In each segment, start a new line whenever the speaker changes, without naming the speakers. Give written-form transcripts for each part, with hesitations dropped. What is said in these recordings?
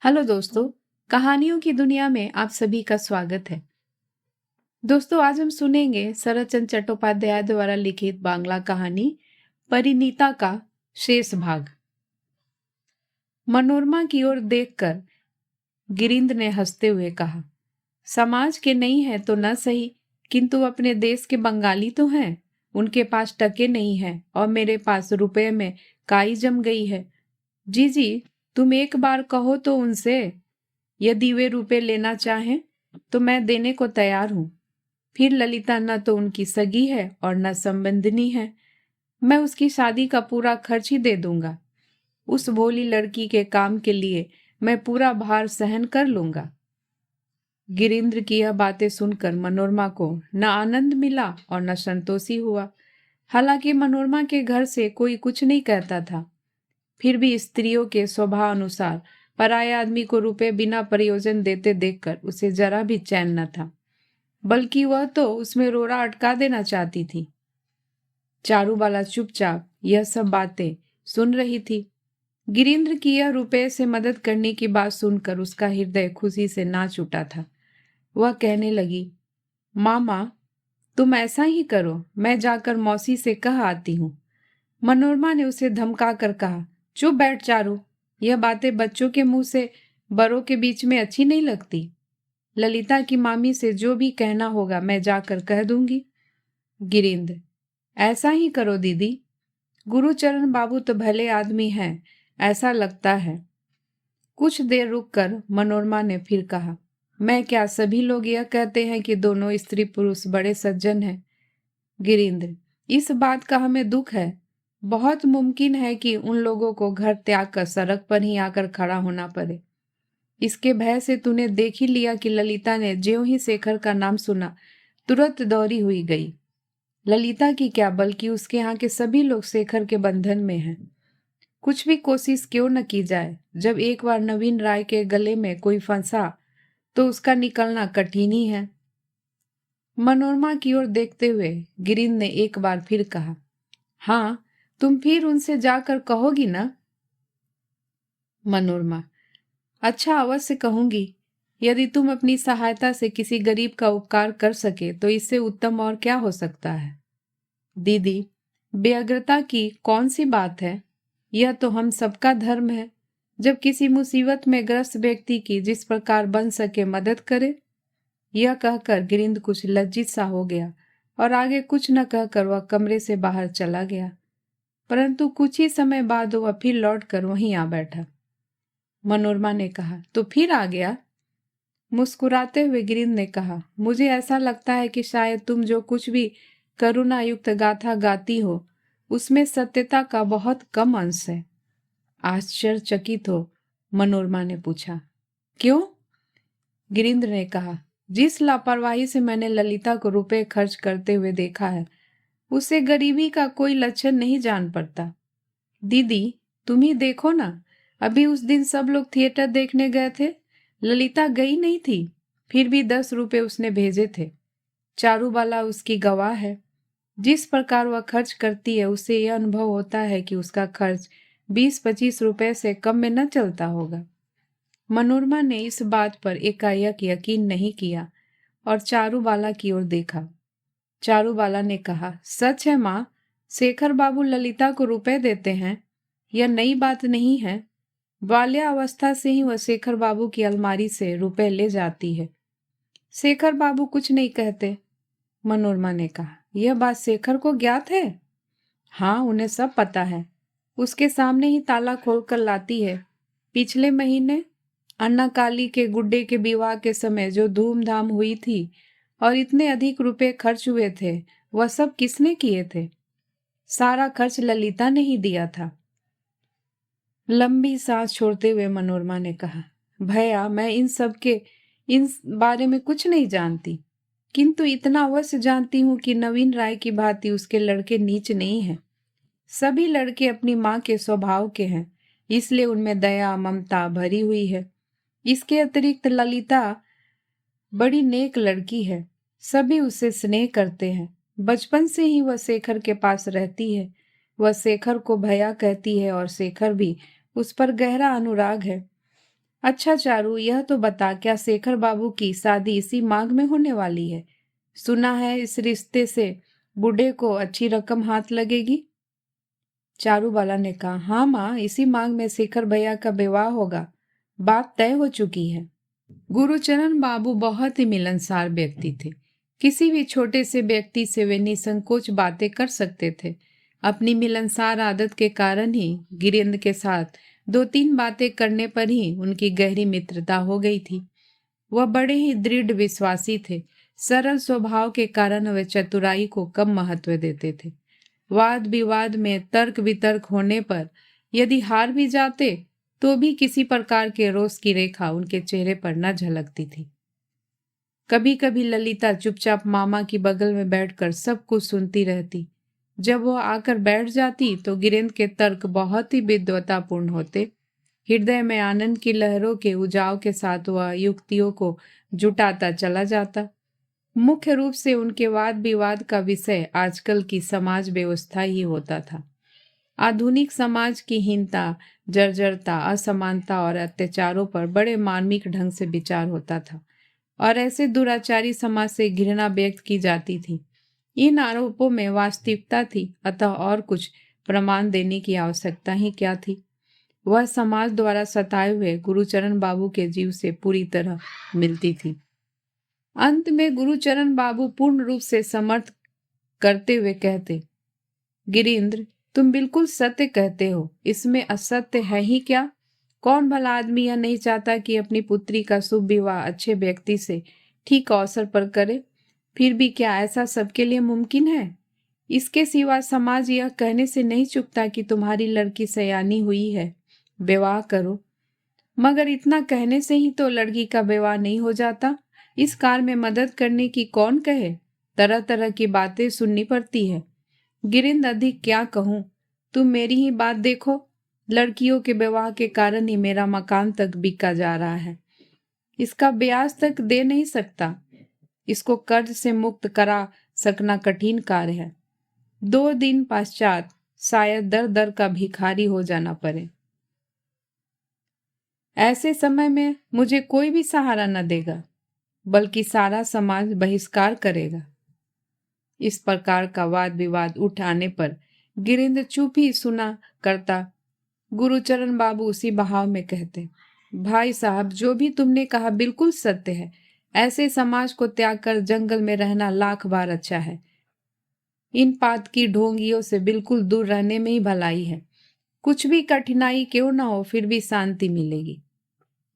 Hello दोस्तों, कहानियों की दुनिया में आप सभी का स्वागत है। दोस्तों, आज हम सुनेंगे शरतचंद्र चट्टोपाध्याय द्वारा लिखित बांग्ला कहानी परिणीता का शेष भाग। मनोरमा की ओर देखकर गिरिंद ने हंसते हुए कहा, समाज के नहीं है तो न सही, किंतु अपने देश के बंगाली तो हैं। उनके पास टके नहीं है और मेरे पास रुपए में काई जम गई है। जी, तुम एक बार कहो तो उनसे, यदि वे रुपए लेना चाहें तो मैं देने को तैयार हूं। फिर ललिता न तो उनकी सगी है और न संबंधिनी है। मैं उसकी शादी का पूरा खर्च ही दे दूंगा। उस भोली लड़की के काम के लिए मैं पूरा भार सहन कर लूंगा। गिरिंद्र की यह बातें सुनकर मनोरमा को न आनंद मिला और न संतोषी हुआ। हालांकि मनोरमा के घर से कोई कुछ नहीं कहता था, फिर भी स्त्रियों के स्वभाव अनुसार पराये आदमी को रुपए बिना प्रयोजन देते देखकर उसे जरा भी चैन न था, बल्कि वह तो उसमें रोड़ा अटका देना चाहती थी। चारूबाला चुपचाप यह सब बातें सुन रही थी। गिरिंद्र की यह रुपए से मदद करने की बात सुनकर उसका हृदय खुशी से नाच उठा था। वह कहने लगी, मामा, तुम ऐसा ही करो, मैं जाकर मौसी से कह आती हूँ। मनोरमा ने उसे धमका कर कहा, चुप बैठ चारू, यह बातें बच्चों के मुंह से बड़ों के बीच में अच्छी नहीं लगती। ललिता की मामी से जो भी कहना होगा मैं जाकर कह दूंगी। गिरिंद, ऐसा ही करो दीदी। गुरुचरण बाबू तो भले आदमी हैं, ऐसा लगता है। कुछ देर रुककर मनोरमा ने फिर कहा, मैं क्या, सभी लोग यह कहते हैं कि दोनों स्त्री पुरुष बड़े सज्जन हैं। गिरिंद्र, इस बात का हमें दुख है। बहुत मुमकिन है कि उन लोगों को घर त्याग कर सड़क पर ही आकर खड़ा होना पड़े। इसके भय से तूने देख ही लिया कि ललिता ने ज्यों ही शेखर का नाम सुना तुरंत दौड़ी हुई गई। ललिता की क्या, बल्कि उसके यहाँ के सभी लोग शेखर के बंधन में हैं। कुछ भी कोशिश क्यों न की जाए, जब एक बार नवीन राय के गले में कोई फंसा तो उसका निकलना कठिन ही है। मनोरमा की ओर देखते हुए गिरिंद ने एक बार फिर कहा, हाँ, तुम फिर उनसे जाकर कहोगी ना? मनोरमा, अच्छा, अवश्य कहूंगी। यदि तुम अपनी सहायता से किसी गरीब का उपकार कर सके तो इससे उत्तम और क्या हो सकता है। दीदी, व्यग्रता की कौन सी बात है? यह तो हम सबका धर्म है, जब किसी मुसीबत में ग्रस्त व्यक्ति की जिस प्रकार बन सके मदद करे। यह कहकर गिरिंद कुछ लज्जित सा हो गया और आगे कुछ न कहकर वह कमरे से बाहर चला गया। परंतु कुछ ही समय बाद वह फिर लौटकर वहीं आ बैठा। मनोरमा ने कहा, तो फिर आ गया? मुस्कुराते हुए गिरिंद ने कहा, मुझे ऐसा लगता है कि शायद तुम जो कुछ भी करुणा युक्त गाथा गाती हो उसमें सत्यता का बहुत कम अंश है। आश्चर्यचकित हो मनोरमा ने पूछा, क्यों? गिरिंद्र ने कहा, जिस लापरवाही से मैंने ललिता को रुपए खर्च करते हुए देखा है, उसे गरीबी का कोई लक्षण नहीं जान पड़ता। दीदी, तुम ही देखो ना, अभी उस दिन सब लोग थिएटर देखने गए थे, ललिता गई नहीं थी, फिर भी 10 रुपए उसने भेजे थे। चारूबाला उसकी गवाह है। जिस प्रकार वह खर्च करती है उससे यह अनुभव होता है कि उसका खर्च 20-25 रुपए से कम में न चलता होगा। मनोरमा ने इस बात पर एकाएक यकीन नहीं किया और चारूबाला की ओर देखा। चारूबाला ने कहा, सच है माँ, शेखर बाबू ललिता को रुपए देते हैं। यह नई बात नहीं है। बाल्यावस्था से ही वह शेखर बाबू की अलमारी से रुपए ले जाती है। शेखर बाबू कुछ नहीं कहते। मनोरमा ने कहा, यह बात शेखर को ज्ञात है? हाँ, उन्हें सब पता है। उसके सामने ही ताला खोलकर लाती है। पिछले महीने अन्ना काली के गुड्डे के विवाह के समय जो धूमधाम हुई थी और इतने अधिक रुपए खर्च हुए थे, वह सब किसने किए थे? सारा खर्च ललिता ने ही दिया था। लंबी सांस छोड़ते हुए मनोरमा ने कहा, भैया, मैं इन बारे में कुछ नहीं जानती, किंतु इतना अवश्य जानती हूँ कि नवीन राय की भांति उसके लड़के नीच नहीं हैं। सभी लड़के अपनी माँ के स्वभाव के हैं, इसलिए उनमें दया ममता भरी हुई है। इसके अतिरिक्त ललिता बड़ी नेक लड़की है, सभी उससे स्नेह करते हैं। बचपन से ही वह शेखर के पास रहती है। वह शेखर को भैया कहती है और शेखर भी उस पर गहरा अनुराग है। अच्छा चारू, यह तो बता, क्या शेखर बाबू की शादी इसी माघ में होने वाली है? सुना है इस रिश्ते से बूढ़े को अच्छी रकम हाथ लगेगी। चारूबाला ने कहा, हाँ माँ, इसी माघ में शेखर भैया का विवाह होगा, बात तय हो चुकी है। गुरुचरण बाबू बहुत ही मिलनसार व्यक्ति थे। किसी भी छोटे से व्यक्ति से वे निसंकोच बातें कर सकते थे। अपनी मिलनसार आदत के कारण ही गिरिंद के साथ 2-3 बातें करने पर ही उनकी गहरी मित्रता हो गई थी। वह बड़े ही दृढ़ विश्वासी थे। सरल स्वभाव के कारण वे चतुराई को कम महत्व देते थे। वाद विवाद में तर्क वितर्क होने पर यदि हार भी जाते तो भी किसी प्रकार के रोष की रेखा उनके चेहरे पर न झलकती थी। कभी कभी ललिता चुपचाप मामा की बगल में बैठकर सब कुछ सुनती रहती। जब वह आकर बैठ जाती तो गिरिंद के तर्क बहुत ही विद्वतापूर्ण होते। हृदय में आनंद की लहरों के उजाव के साथ वह युक्तियों को जुटाता चला जाता। मुख्य रूप से उनके वाद विवाद का विषय आजकल की समाज व्यवस्था ही होता था। आधुनिक समाज की हीनता, जर्जरता, असमानता और अत्याचारों पर बड़े मार्मिक ढंग से विचार होता था और ऐसे दुराचारी समाज से घृणा व्यक्त की जाती थी। इन आरोपों में वास्तविकता थी, अतः और कुछ प्रमाण देने की आवश्यकता ही क्या थी। वह समाज द्वारा सताए हुए गुरुचरण बाबू के जीव से पूरी तरह मिलती थी। अंत में गुरुचरण बाबू पूर्ण रूप से समर्थ करते हुए कहते, गिरीन्द्र, तुम बिल्कुल सत्य कहते हो, इसमें असत्य है ही क्या? कौन भला आदमी यह नहीं चाहता कि अपनी पुत्री का शुभ विवाह अच्छे व्यक्ति से ठीक अवसर पर करे? फिर भी क्या ऐसा सबके लिए मुमकिन है? इसके सिवा समाज यह कहने से नहीं चूकता कि तुम्हारी लड़की सयानी हुई है, विवाह करो। मगर इतना कहने से ही तो लड़की का विवाह नहीं हो जाता। इस कार्य में मदद करने की कौन कहे? तरह तरह की बातें सुननी पड़ती है। गिरिंद, अधिक क्या कहूँ, तुम मेरी ही बात देखो। लड़कियों के विवाह के कारण ही मेरा मकान तक बिका जा रहा है। इसका ब्याज तक दे नहीं सकता। इसको कर्ज से मुक्त करा सकना कठिन कार्य है। 2 दिन पश्चात शायद दर दर का भिखारी हो जाना पड़े। ऐसे समय में मुझे कोई भी सहारा न देगा, बल्कि सारा समाज बहिष्कार करेगा। इस प्रकार का वाद विवाद उठाने पर गिरिंद चुप ही सुना करता। गुरुचरण बाबू उसी बहाव में कहते, भाई साहब, जो भी तुमने कहा बिल्कुल सत्य है। ऐसे समाज को त्याग कर जंगल में रहना लाख बार अच्छा है। इन पात की ढोंगियों से बिल्कुल दूर रहने में ही भलाई है। कुछ भी कठिनाई क्यों ना हो, फिर भी शांति मिलेगी।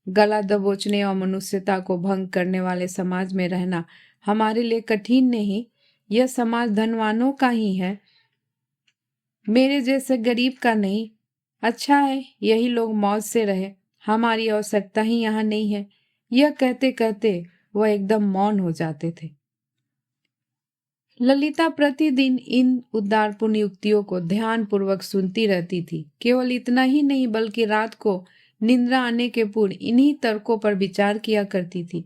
गला दबोचने और मनुष्यता को भंग करने वाले समाज में रहना हमारे लिए कठिन नहीं, यह समाज धनवानों का ही है, मेरे जैसे गरीब का नहीं। अच्छा है यही लोग मौज से रहे, हमारी आवश्यकता ही यहाँ नहीं है। यह कहते कहते वह एकदम मौन हो जाते थे। ललिता प्रतिदिन इन उदारपूर्ण युक्तियों को ध्यान पूर्वक सुनती रहती थी। केवल इतना ही नहीं, बल्कि रात को निंद्रा आने के पूर्व इन्हीं तर्कों पर विचार किया करती थी।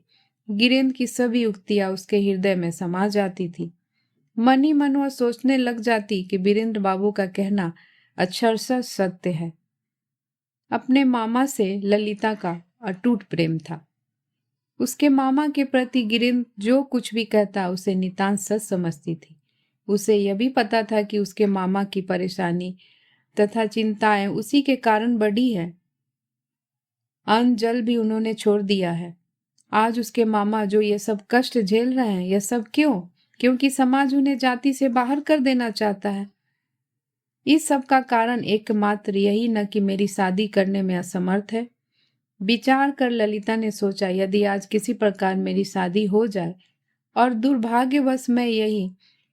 गिरेंद्र की सभी युक्तियां उसके हृदय में समा जाती थी। मन ही मन वह सोचने लग जाती कि वीरेंद्र बाबू का कहना अक्षरशः सत्य है। अपने मामा से ललिता का अटूट प्रेम था। उसके मामा के प्रति गिरिंद जो कुछ भी कहता उसे नितांत सच समझती थी। उसे यह भी पता था कि उसके मामा की परेशानी तथा चिंताएं उसी के कारण बढ़ी है। अन्न जल भी उन्होंने छोड़ दिया है। आज उसके मामा जो ये सब कष्ट झेल रहे हैं, यह सब क्यों? क्योंकि समाज उन्हें जाति से बाहर कर देना चाहता है। इस सब का कारण एकमात्र यही न कि मेरी शादी करने में असमर्थ है। विचार कर ललिता ने सोचा, यदि आज किसी प्रकार मेरी शादी हो जाए और दुर्भाग्यवश मैं यही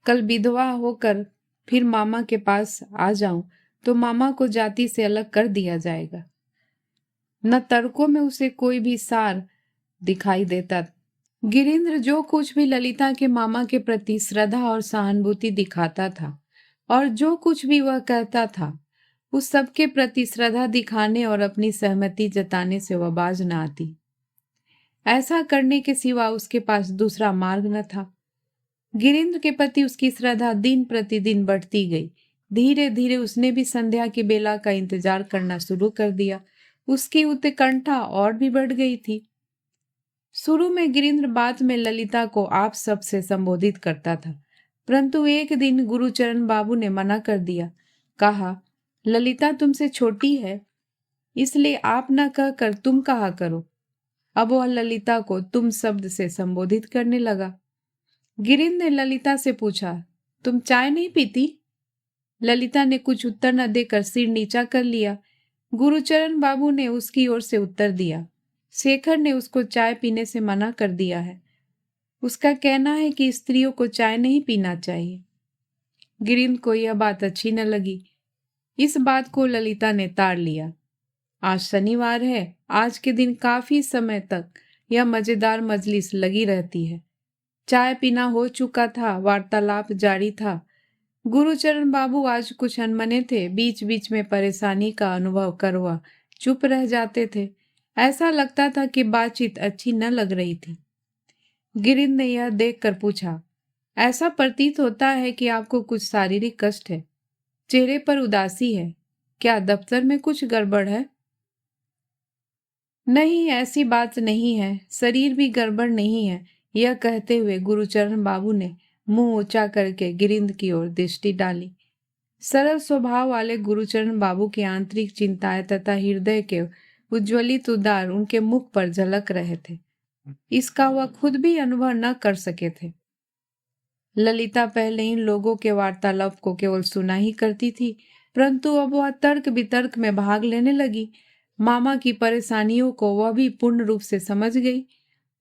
कल विधवा होकर फिर मामा के पास आ जाऊं, तो मामा को जाति से अलग कर दिया जाएगा। न तर्कों में उसे कोई भी सार दिखाई देता। गिरीन्द्र जो कुछ भी ललिता के मामा के प्रति श्रद्धा और सहानुभूति दिखाता था और जो कुछ भी वह कहता था, उस सबके प्रति श्रद्धा दिखाने और अपनी सहमति जताने से वह बाज न आती। ऐसा करने के सिवा उसके पास दूसरा मार्ग न था। गिरीन्द्र के प्रति उसकी श्रद्धा दिन प्रतिदिन बढ़ती गई। धीरे धीरे उसने भी संध्या की बेला का इंतजार करना शुरू कर दिया। उसकी उत्कंठा और भी बढ़ गई थी। शुरू में गिरीन्द्र बात में ललिता को आप सब से संबोधित करता था, परंतु एक दिन गुरुचरण बाबू ने मना कर दिया। कहा, ललिता तुमसे छोटी है, इसलिए आप न कहकर तुम कहा करो। अब वह ललिता को तुम शब्द से संबोधित करने लगा। गिरीन्द्र ने ललिता से पूछा, तुम चाय नहीं पीती? ललिता ने कुछ उत्तर न देकर सिर नीचा कर लिया। गुरुचरण बाबू ने उसकी ओर से उत्तर दिया, शेखर ने उसको चाय पीने से मना कर दिया है। उसका कहना है कि स्त्रियों को चाय नहीं पीना चाहिए। गिरीन्द्र को यह बात अच्छी न लगी। इस बात को ललिता ने ताड़ लिया। आज शनिवार है। आज के दिन काफी समय तक यह मजेदार मजलिस लगी रहती है। चाय पीना हो चुका था, वार्तालाप जारी था। गुरुचरण बाबू आज कुछ अनमने थे, बीच बीच में परेशानी का अनुभव करवा चुप रह जाते थे। ऐसा लगता था कि बातचीत अच्छी न लग रही थी। गिरीन्द्र ने यह देखकर पूछा, ऐसा प्रतीत होता है कि आपको कुछ शारीरिक कष्ट है, चेहरे पर उदासी है, क्या दफ्तर में कुछ गड़बड़ है? नहीं, ऐसी बात नहीं है, शरीर भी गड़बड़ नहीं है। यह कहते हुए गुरुचरण बाबू ने मुंह ऊंचा करके गिरीन्द्र की ओर दृष्टि डाली। सरल स्वभाव वाले गुरुचरण बाबू की आंतरिक चिंताएं तथा हृदय के उज्ज्वलित उद्गार उनके मुख पर झलक रहे थे। इसका वह खुद भी अनुभव न कर सके थे। ललिता पहले इन लोगों के वार्तालाप को केवल सुना ही करती थी, परंतु अब वह तर्क वितर्क में भाग लेने लगी। मामा की परेशानियों को वह भी पूर्ण रूप से समझ गई।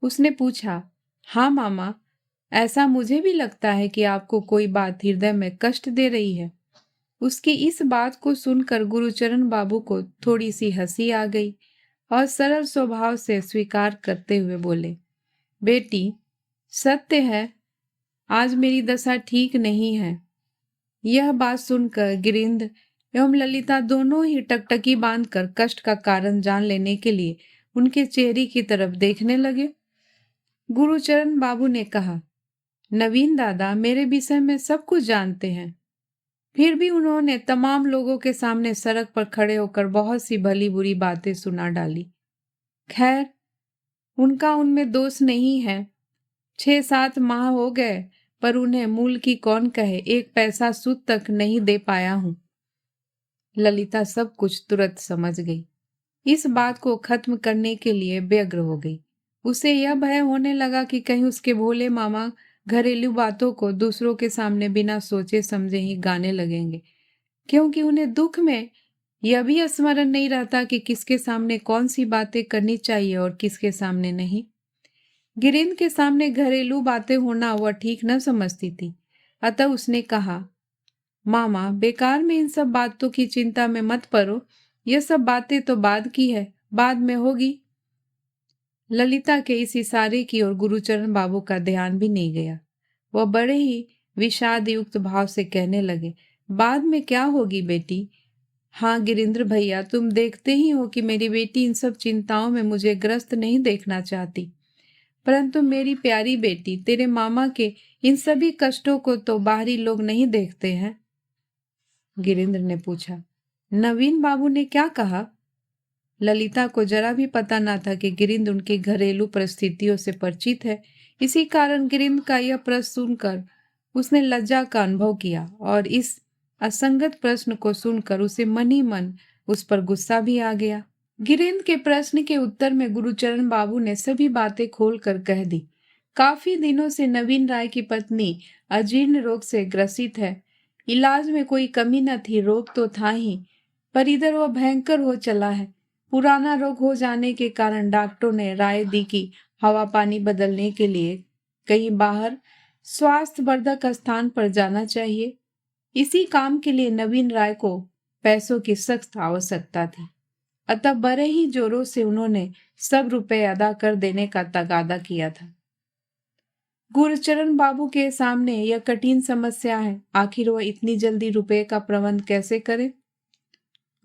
उसने पूछा, हाँ मामा, ऐसा मुझे भी लगता है कि आपको कोई बात हृदय में कष्ट दे रही है। उसकी इस बात को सुनकर गुरुचरण बाबू को थोड़ी सी हंसी आ गई और सरल स्वभाव से स्वीकार करते हुए बोले, बेटी, सत्य है, आज मेरी दशा ठीक नहीं है। यह बात सुनकर गिरीन्द्र एवं ललिता दोनों ही टकटकी बांधकर कष्ट का कारण जान लेने के लिए उनके चेहरे की तरफ देखने लगे। गुरुचरण बाबू ने कहा, नवीन दादा मेरे विषय में सब कुछ जानते हैं, फिर भी उन्होंने तमाम लोगों के सामने सड़क पर खड़े होकर बहुत सी भली बुरी बातें सुना डाली। खैर, उनका उनमें दोष नहीं है। 6-7 माह हो गए, पर उन्हें मूल की कौन कहे, एक पैसा सूद तक नहीं दे पाया हूं। ललिता सब कुछ तुरंत समझ गई। इस बात को खत्म करने के लिए व्यग्र हो गई। उसे यह भय होने लगा कि कहीं उसके भोले मामा घरेलू बातों को दूसरों के सामने बिना सोचे समझे ही गाने लगेंगे, क्योंकि उन्हें दुख में यह भी स्मरण नहीं रहता कि किसके सामने कौन सी बातें करनी चाहिए और किसके सामने नहीं। गिरीन्द्र के सामने घरेलू बातें होना वह ठीक न समझती थी, अतः उसने कहा, मामा, बेकार में इन सब बातों की चिंता में मत पड़ो, यह सब बातें तो बाद की है, बाद में होगी। ललिता के इस इशारे की ओर गुरुचरण बाबू का ध्यान भी नहीं गया। वह बड़े ही विषाद युक्त भाव से कहने लगे, बाद में क्या होगी बेटी? हाँ गिरीन्द्र भैया, तुम देखते ही हो कि मेरी बेटी इन सब चिंताओं में मुझे ग्रस्त नहीं देखना चाहती, परंतु मेरी प्यारी बेटी, तेरे मामा के इन सभी कष्टों को तो बाहरी लोग नहीं देखते हैं। गिरीन्द्र ने पूछा, नवीन बाबू ने क्या कहा? ललिता को जरा भी पता न था कि गिरीन्द्र उनकी घरेलू परिस्थितियों से परिचित है। इसी कारण गिरीन्द्र का यह प्रश्न सुनकर उसने लज्जा का अनुभव किया और इस असंगत प्रश्न को सुनकर उसे मन ही मन उस पर गुस्सा भी आ गया। गिरीन्द्र के प्रश्न के उत्तर में गुरुचरण बाबू ने सभी बातें खोलकर कह दी। काफी दिनों से नवीन राय की पत्नी अजीर्ण रोग से ग्रसित है। इलाज में कोई कमी न थी, रोग तो था ही, पर इधर वह भयंकर हो चला है। पुराना रोग हो जाने के कारण डॉक्टरों ने राय दी कि हवा पानी बदलने के लिए कहीं बाहर स्वास्थ्यवर्धक स्थान पर जाना चाहिए। इसी काम के लिए नवीन राय को पैसों की सख्त आवश्यकता थी, अतः बड़े ही जोरों से उन्होंने सब रुपए अदा कर देने का तगादा किया था। गुरुचरण बाबू के सामने यह कठिन समस्या है, आखिर वह इतनी जल्दी रुपए का प्रबंध कैसे करे?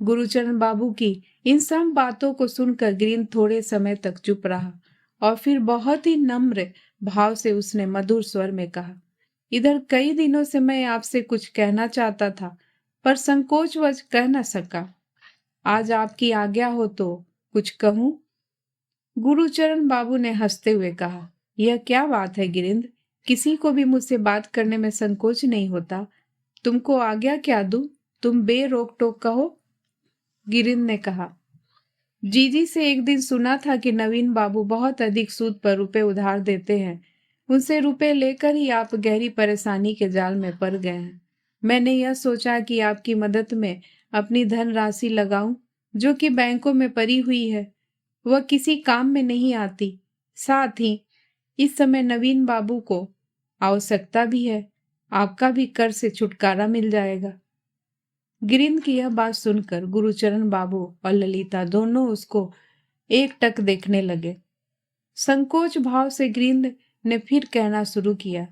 गुरुचरण बाबू की इन सब बातों को सुनकर गिरीन्द्र थोड़े समय तक चुप रहा और फिर बहुत ही नम्र भाव से उसने मधुर स्वर में कहा, इधर कई दिनों से मैं आपसे कुछ कहना चाहता था, पर संकोचवश कह न सका। आज आपकी आज्ञा हो तो कुछ कहूं? गुरुचरण बाबू ने हंसते हुए कहा, यह क्या बात है गिरिंद, किसी को भी मुझसे बात करने में संकोच नहीं होता। तुमको आज्ञा क्या दूं? तुम बेरोक टोक कहो। गिरिंद ने कहा, जीजी से एक दिन सुना था कि नवीन बाबू बहुत अधिक सूद पर रुपए उधार देते हैं। उनसे रुपए लेकर ही आप गहरी परेशानी के जाल में पड़ गए हैं। मैंने यह सोचा कि आपकी मदद में अपनी धन राशि लगाऊं, जो कि बैंकों में पड़ी हुई है। वह किसी काम में नहीं आती। साथ ही इस समय नवीन बाबू को आवश्यकता भी है। आपका भी कर्ज से छुटकारा मिल जाएगा। गिरिंद की यह बात सुनकर गुरुचरण बाबू और ललिता दोनों उसको एकटक देखने लगे। संकोच भाव से गिरिंद ने फिर कहना शुरू किया,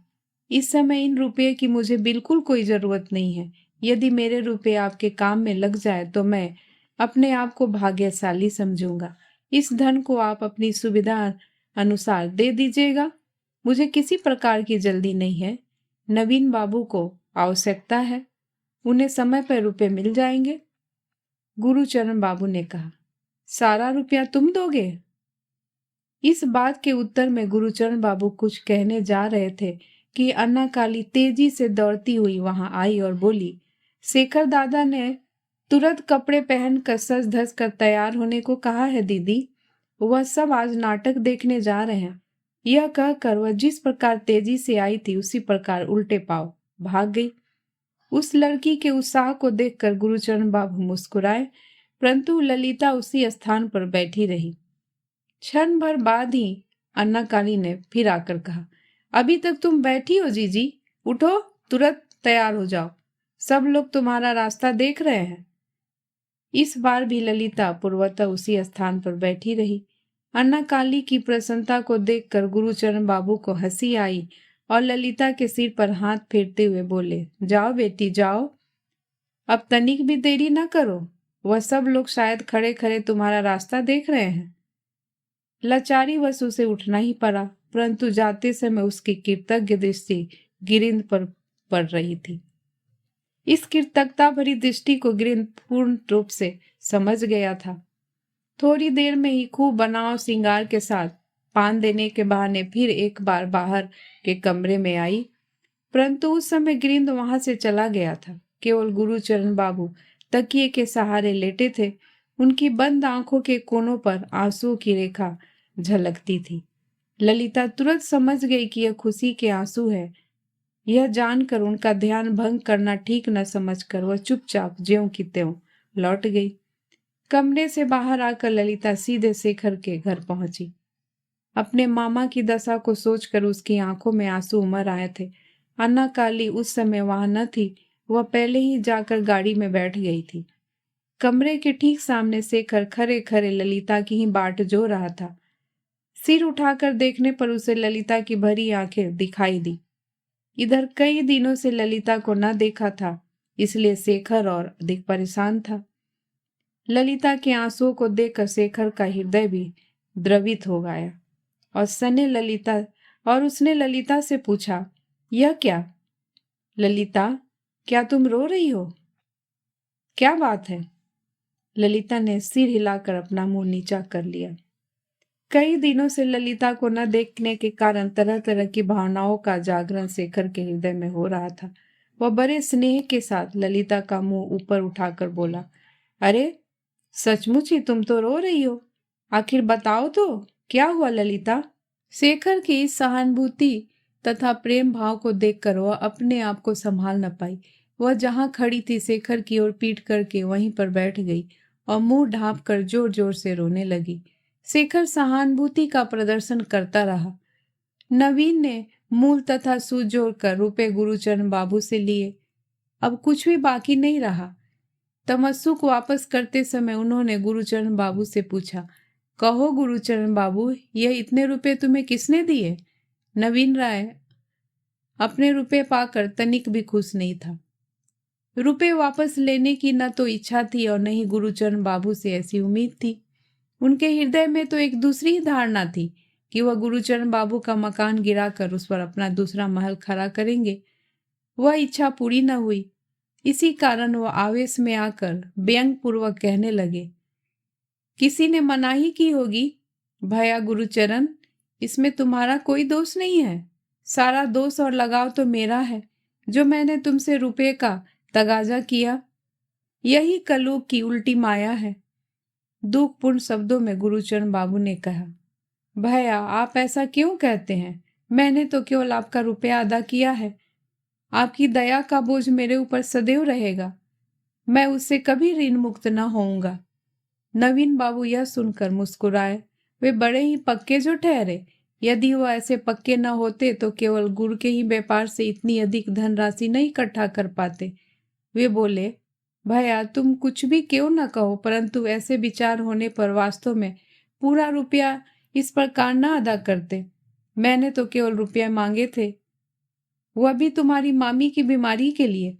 इस समय इन रुपये की मुझे बिल्कुल कोई जरूरत नहीं है। यदि मेरे रुपये आपके काम में लग जाए तो मैं अपने आप को भाग्यशाली समझूंगा। इस धन को आप अपनी सुविधा अनुसार दे दीजिएगा। मुझे किसी प्रकार की जल्दी नहीं है। नवीन बाबू को आवश्यकता है, उन्हें समय पर रुपए मिल जाएंगे। गुरुचरण बाबू ने कहा, सारा रुपया तुम दोगे? इस बात के उत्तर में गुरुचरण बाबू कुछ कहने जा रहे थे कि अन्ना काली तेजी से दौड़ती हुई वहां आई और बोली, शेखर दादा ने तुरंत कपड़े पहनकर सज धज कर तैयार होने को कहा है दीदी। वह सब आज नाटक देखने जा रहे हैं। यह कहकर वह जिस प्रकार तेजी से आई थी उसी प्रकार उल्टे पांव भाग गई। उस लड़की के उत्साह को देखकर गुरुचरण बाबू मुस्कुराए, परंतु ललिता उसी स्थान पर बैठी रही। क्षण भर बाद ही अन्ना काली ने फिर आकर कहा, अभी तक तुम बैठी हो जीजी? उठो, तुरंत तैयार हो जाओ, सब लोग तुम्हारा रास्ता देख रहे हैं। इस बार भी ललिता पूर्वतः उसी स्थान पर बैठी रही। अन्ना काली की प्रसन्नता को देखकर गुरुचरण बाबू को हंसी आई और ललिता के सिर पर हाथ फेरते हुए बोले, जाओ बेटी जाओ, अब तनिक भी देरी ना करो। वह सब लोग शायद खड़े खड़े तुम्हारा रास्ता देख रहे हैं। लाचारी वश उसे उठना ही पड़ा, परंतु जाते समय उसकी कृतज्ञ दृष्टि गिरिंद पर पड़ रही थी। इस कृतज्ञता भरी दृष्टि को गिरिंद पूर्ण रूप से समझ गया था। थोड़ी देर में ही खूब बनाव श्रृंगार के साथ पान देने के बहाने फिर एक बार बाहर के कमरे में आई, परंतु उस समय गिरिंद वहां से चला गया था। केवल गुरुचरण बाबू तकिए के सहारे लेटे थे। उनकी बंद आंखों के कोनों पर आंसुओं की रेखा झलकती थी। ललिता तुरंत समझ गई कि यह खुशी के आंसू है। यह जानकर उनका ध्यान भंग करना ठीक न समझकर वह चुपचाप ज्यों की त्यों लौट गई। कमरे से बाहर आकर ललिता सीधे शेखर के घर पहुंची। अपने मामा की दशा को सोचकर उसकी आंखों में आंसू उमड़ आए थे। अन्ना काली उस समय वहां न थी, वह पहले ही जाकर गाड़ी में बैठ गई थी। कमरे के ठीक सामने शेखर खरे खरे ललिता की ही बाट जो रहा था। सिर उठाकर देखने पर उसे ललिता की भरी आंखें दिखाई दी। इधर कई दिनों से ललिता को न देखा था, इसलिए शेखर और अधिक परेशान था। ललिता के आंसुओं को देखकर शेखर का हृदय भी द्रवित हो गया और उसने ललिता से पूछा, यह क्या ललिता, क्या तुम रो रही हो? क्या बात है? ललिता ने सिर हिलाकर अपना मुंह नीचा कर लिया। कई दिनों से ललिता को न देखने के कारण तरह तरह की भावनाओं का जागरण शेखर के हृदय में हो रहा था। वह बड़े स्नेह के साथ ललिता का मुंह ऊपर उठाकर बोला, अरे सचमुच ही तुम तो रो रही हो। आखिर बताओ तो क्या हुआ ललिता? शेखर की इस सहानुभूति तथा प्रेम भाव को देखकर वह अपने आप को संभाल न पाई। वह जहां खड़ी थी शेखर की ओर पीठ करके वहीं पर बैठ गई और मुंह ढांप कर जोर जोर से रोने लगी। शेखर सहानुभूति का प्रदर्शन करता रहा। नवीन ने मूल तथा सूद जोड़कर रुपए गुरुचरण बाबू से लिए। अब कुछ भी बाकी नहीं रहा। तमस्सु को वापस करते समय उन्होंने गुरुचरण बाबू से पूछा, कहो गुरुचरण बाबू, यह इतने रुपए तुम्हें किसने दिए? नवीन राय अपने रुपए पाकर तनिक भी खुश नहीं था। रुपए वापस लेने की न तो इच्छा थी और न ही गुरुचरण बाबू से ऐसी उम्मीद थी। उनके हृदय में तो एक दूसरी ही धारणा थी कि वह गुरुचरण बाबू का मकान गिराकर उस पर अपना दूसरा महल खड़ा करेंगे। वह इच्छा पूरी न हुई। इसी कारण वो आवेश में आकर व्यंग पूर्वक कहने लगे, किसी ने मनाही की होगी। भया गुरुचरण, इसमें तुम्हारा कोई दोष नहीं है। सारा दोष और लगाव तो मेरा है, जो मैंने तुमसे रुपए का तगाजा किया। यही कलयुग की उल्टी माया है। दुखपूर्ण शब्दों में गुरुचरण बाबू ने कहा, भैया आप ऐसा क्यों कहते हैं? मैंने तो केवल आपका रुपया अदा किया है। आपकी दया का बोझ मेरे ऊपर सदैव रहेगा। मैं उससे कभी ऋण मुक्त न होऊंगा। नवीन बाबू यह सुनकर मुस्कुराए। वे बड़े ही पक्के जो ठहरे। यदि वो ऐसे पक्के न होते तो केवल गुड़ के ही व्यापार से इतनी अधिक धनराशि नहीं इकट्ठा कर पाते। वे बोले, भैया तुम कुछ भी क्यों न कहो, परंतु ऐसे विचार होने पर वास्तव में पूरा रुपया इस प्रकार न अदा करते। मैंने तो केवल रुपया मांगे थे, वह भी तुम्हारी मामी की बीमारी के लिए।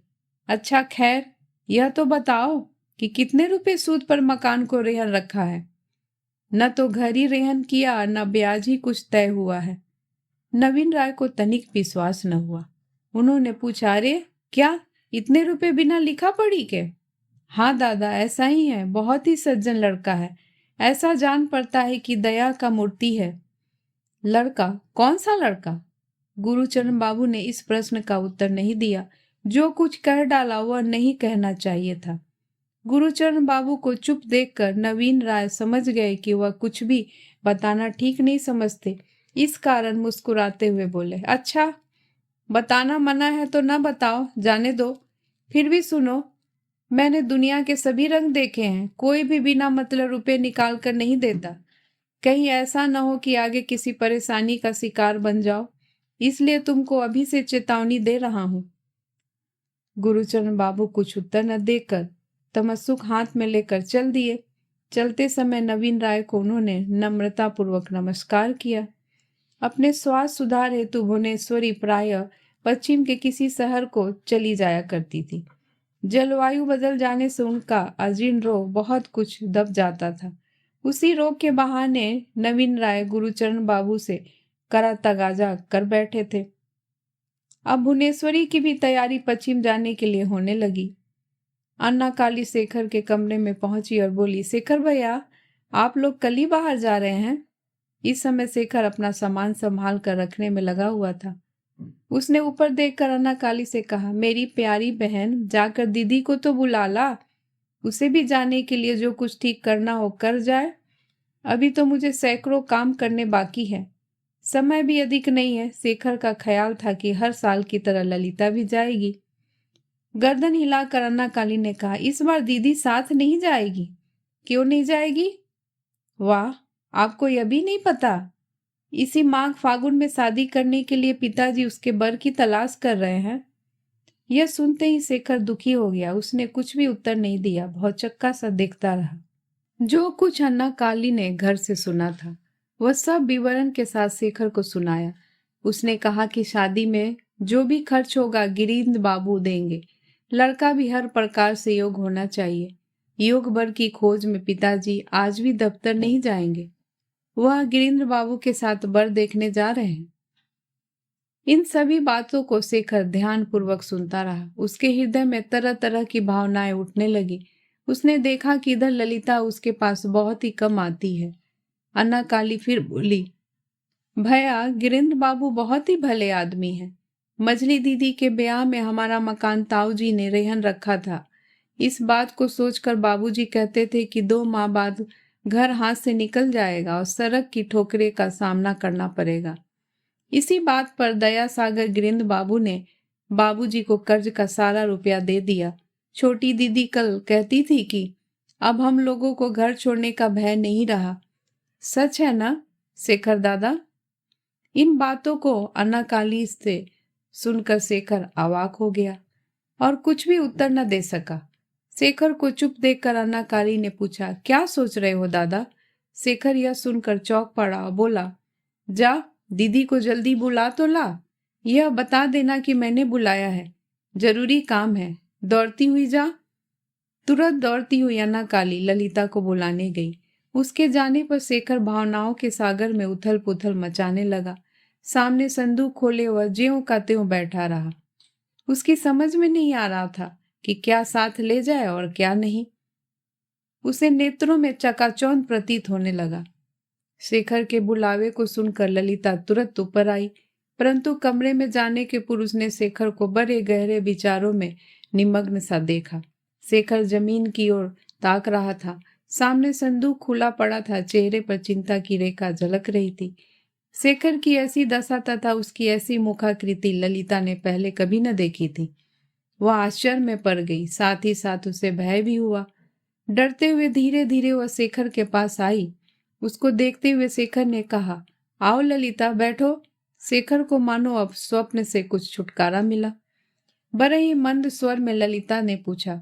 अच्छा खैर, यह तो बताओ कि कितने रुपए सूद पर मकान को रेहन रखा है? न तो घर ही रेहन किया, न ब्याज ही कुछ तय हुआ है। नवीन राय को तनिक विश्वास न हुआ। उन्होंने पूछा, अरे क्या इतने रुपए बिना लिखा पढ़ी के? हाँ दादा, ऐसा ही है। बहुत ही सज्जन लड़का है। ऐसा जान पड़ता है कि दया का मूर्ति है। लड़का? कौन सा लड़का? गुरुचरण बाबू ने इस प्रश्न का उत्तर नहीं दिया। जो कुछ कह डाला वह नहीं कहना चाहिए था। गुरुचरण बाबू को चुप देखकर नवीन राय समझ गए कि वह कुछ भी बताना ठीक नहीं समझते। इस कारण मुस्कुराते हुए बोले, अच्छा बताना मना है तो न बताओ, जाने दो। फिर भी सुनो, मैंने दुनिया के सभी रंग देखे हैं। कोई भी बिना मतलब रुपए निकाल कर नहीं देता। कहीं ऐसा न हो कि आगे किसी परेशानी का शिकार बन जाओ, इसलिए तुमको अभी से चेतावनी दे रहा हूं। गुरुचरण बाबू कुछ उत्तर न देकर तमस्सुक हाथ में लेकर चल दिए। चलते समय नवीन राय को उन्होंने नम्रता पूर्वक नमस्कार किया। अपने स्वास्थ्य सुधार हेतु भुवनेश्वरी प्रायः पश्चिम के किसी शहर को चली जाया करती थी। जलवायु बदल जाने से उनका अजीर्ण रोग बहुत कुछ दब जाता था। उसी रोग के बहाने नवीन राय गुरुचरण बाबू से करा तगाजा कर बैठे थे। अब भुवनेश्वरी की भी तैयारी पश्चिम जाने के लिए होने लगी। अन्ना काली शेखर के कमरे में पहुंची और बोली, शेखर भैया आप लोग कल ही बाहर जा रहे हैं? इस समय शेखर अपना सामान संभाल कर रखने में लगा हुआ था। उसने ऊपर देखकर अन्ना काली से कहा, मेरी प्यारी बहन, जाकर दीदी को तो बुला ला। उसे भी जाने के लिए जो कुछ ठीक करना हो कर जाए। अभी तो मुझे सैकड़ों काम करने बाकी है। समय भी अधिक नहीं है। शेखर का ख्याल था कि हर साल की तरह ललिता भी जाएगी। गर्दन हिलाकर अन्ना काली ने कहा, इस बार दीदी साथ नहीं जाएगी। क्यों नहीं जाएगी? वाह, आपको यह भी नहीं पता? इसी माघ फागुन में शादी करने के लिए पिताजी उसके बर की तलाश कर रहे हैं। यह सुनते ही शेखर दुखी हो गया। उसने कुछ भी उत्तर नहीं दिया, भौचक्का सा देखता रहा। जो कुछ अन्ना काली ने घर से सुना था वह सब विवरण के साथ शेखर को सुनाया। उसने कहा कि शादी में जो भी खर्च होगा गिरीन्द्र बाबू देंगे। लड़का भी हर प्रकार से योग्य होना चाहिए। योग बर की खोज में पिताजी आज भी दफ्तर नहीं जाएंगे। वह गिरीन्द्र बाबू के साथ बर देखने जा रहे हैं। इन सभी बातों को शेखर ध्यान पूर्वक सुनता रहा। उसके हृदय में तरह तरह की भावनाएं उठने लगी। उसने देखा कि इधर ललिता उसके पास बहुत ही कम आती है। अन्ना काली फिर बोली, भैया गिरीन्द्र बाबू बहुत ही भले आदमी हैं। मजली दीदी के ब्याह में हमारा मकान ताऊजी ने रेहन रखा था। इस बात को सोचकर बाबूजी कहते थे कि 2 माह बाद घर हाथ से निकल जाएगा और सड़क की ठोकरे का सामना करना पड़ेगा। इसी बात पर दया सागर गिरीन्द्र बाबू ने बाबूजी को कर्ज का सारा रुपया दे दिया। छोटी दीदी कल कहती थी कि अब हम लोगों को घर छोड़ने का भय नहीं रहा। सच है ना शेखर दादा? इन बातों को अन्ना काली से सुनकर शेखर अवाक हो गया और कुछ भी उत्तर न दे सका। शेखर को चुप देखकर अन्ना काली ने पूछा, क्या सोच रहे हो दादा? शेखर यह सुनकर चौंक पड़ा और बोला, जा दीदी को जल्दी बुला तो ला। यह बता देना कि मैंने बुलाया है, जरूरी काम है। दौड़ती हुई जा। तुरंत दौड़ती हुई अन्ना काली ललिता को बुलाने गई। उसके जाने पर शेखर भावनाओं के सागर में उथल पुथल मचाने लगा। सामने संदूक खोले हुए ज्यों का त्यों बैठा रहा। उसकी समझ में नहीं आ रहा था कि क्या साथ ले जाए और क्या नहीं। उसे नेत्रों में चकाचौंध प्रतीत होने लगा। शेखर के बुलावे को सुनकर ललिता तुरंत ऊपर आई, परंतु कमरे में जाने के पूर्व उसने शेखर को बड़े गहरे विचारों में निमग्न सा देखा। शेखर जमीन की ओर ताक रहा था। सामने संदूक खुला पड़ा था, चेहरे पर चिंता की रेखा झलक रही थी। शेखर की ऐसी दशा तथा उसकी ऐसी मुखाकृति ललिता ने पहले कभी न देखी थी। वह आश्चर्य में पड़ गई, साथ ही साथ उसे भय भी हुआ। डरते हुए धीरे धीरे वह शेखर के पास आई। उसको देखते हुए शेखर ने कहा, आओ ललिता, बैठो। शेखर को मानो अब स्वप्न से कुछ छुटकारा मिला। बड़े ही मंद स्वर में ललिता ने पूछा,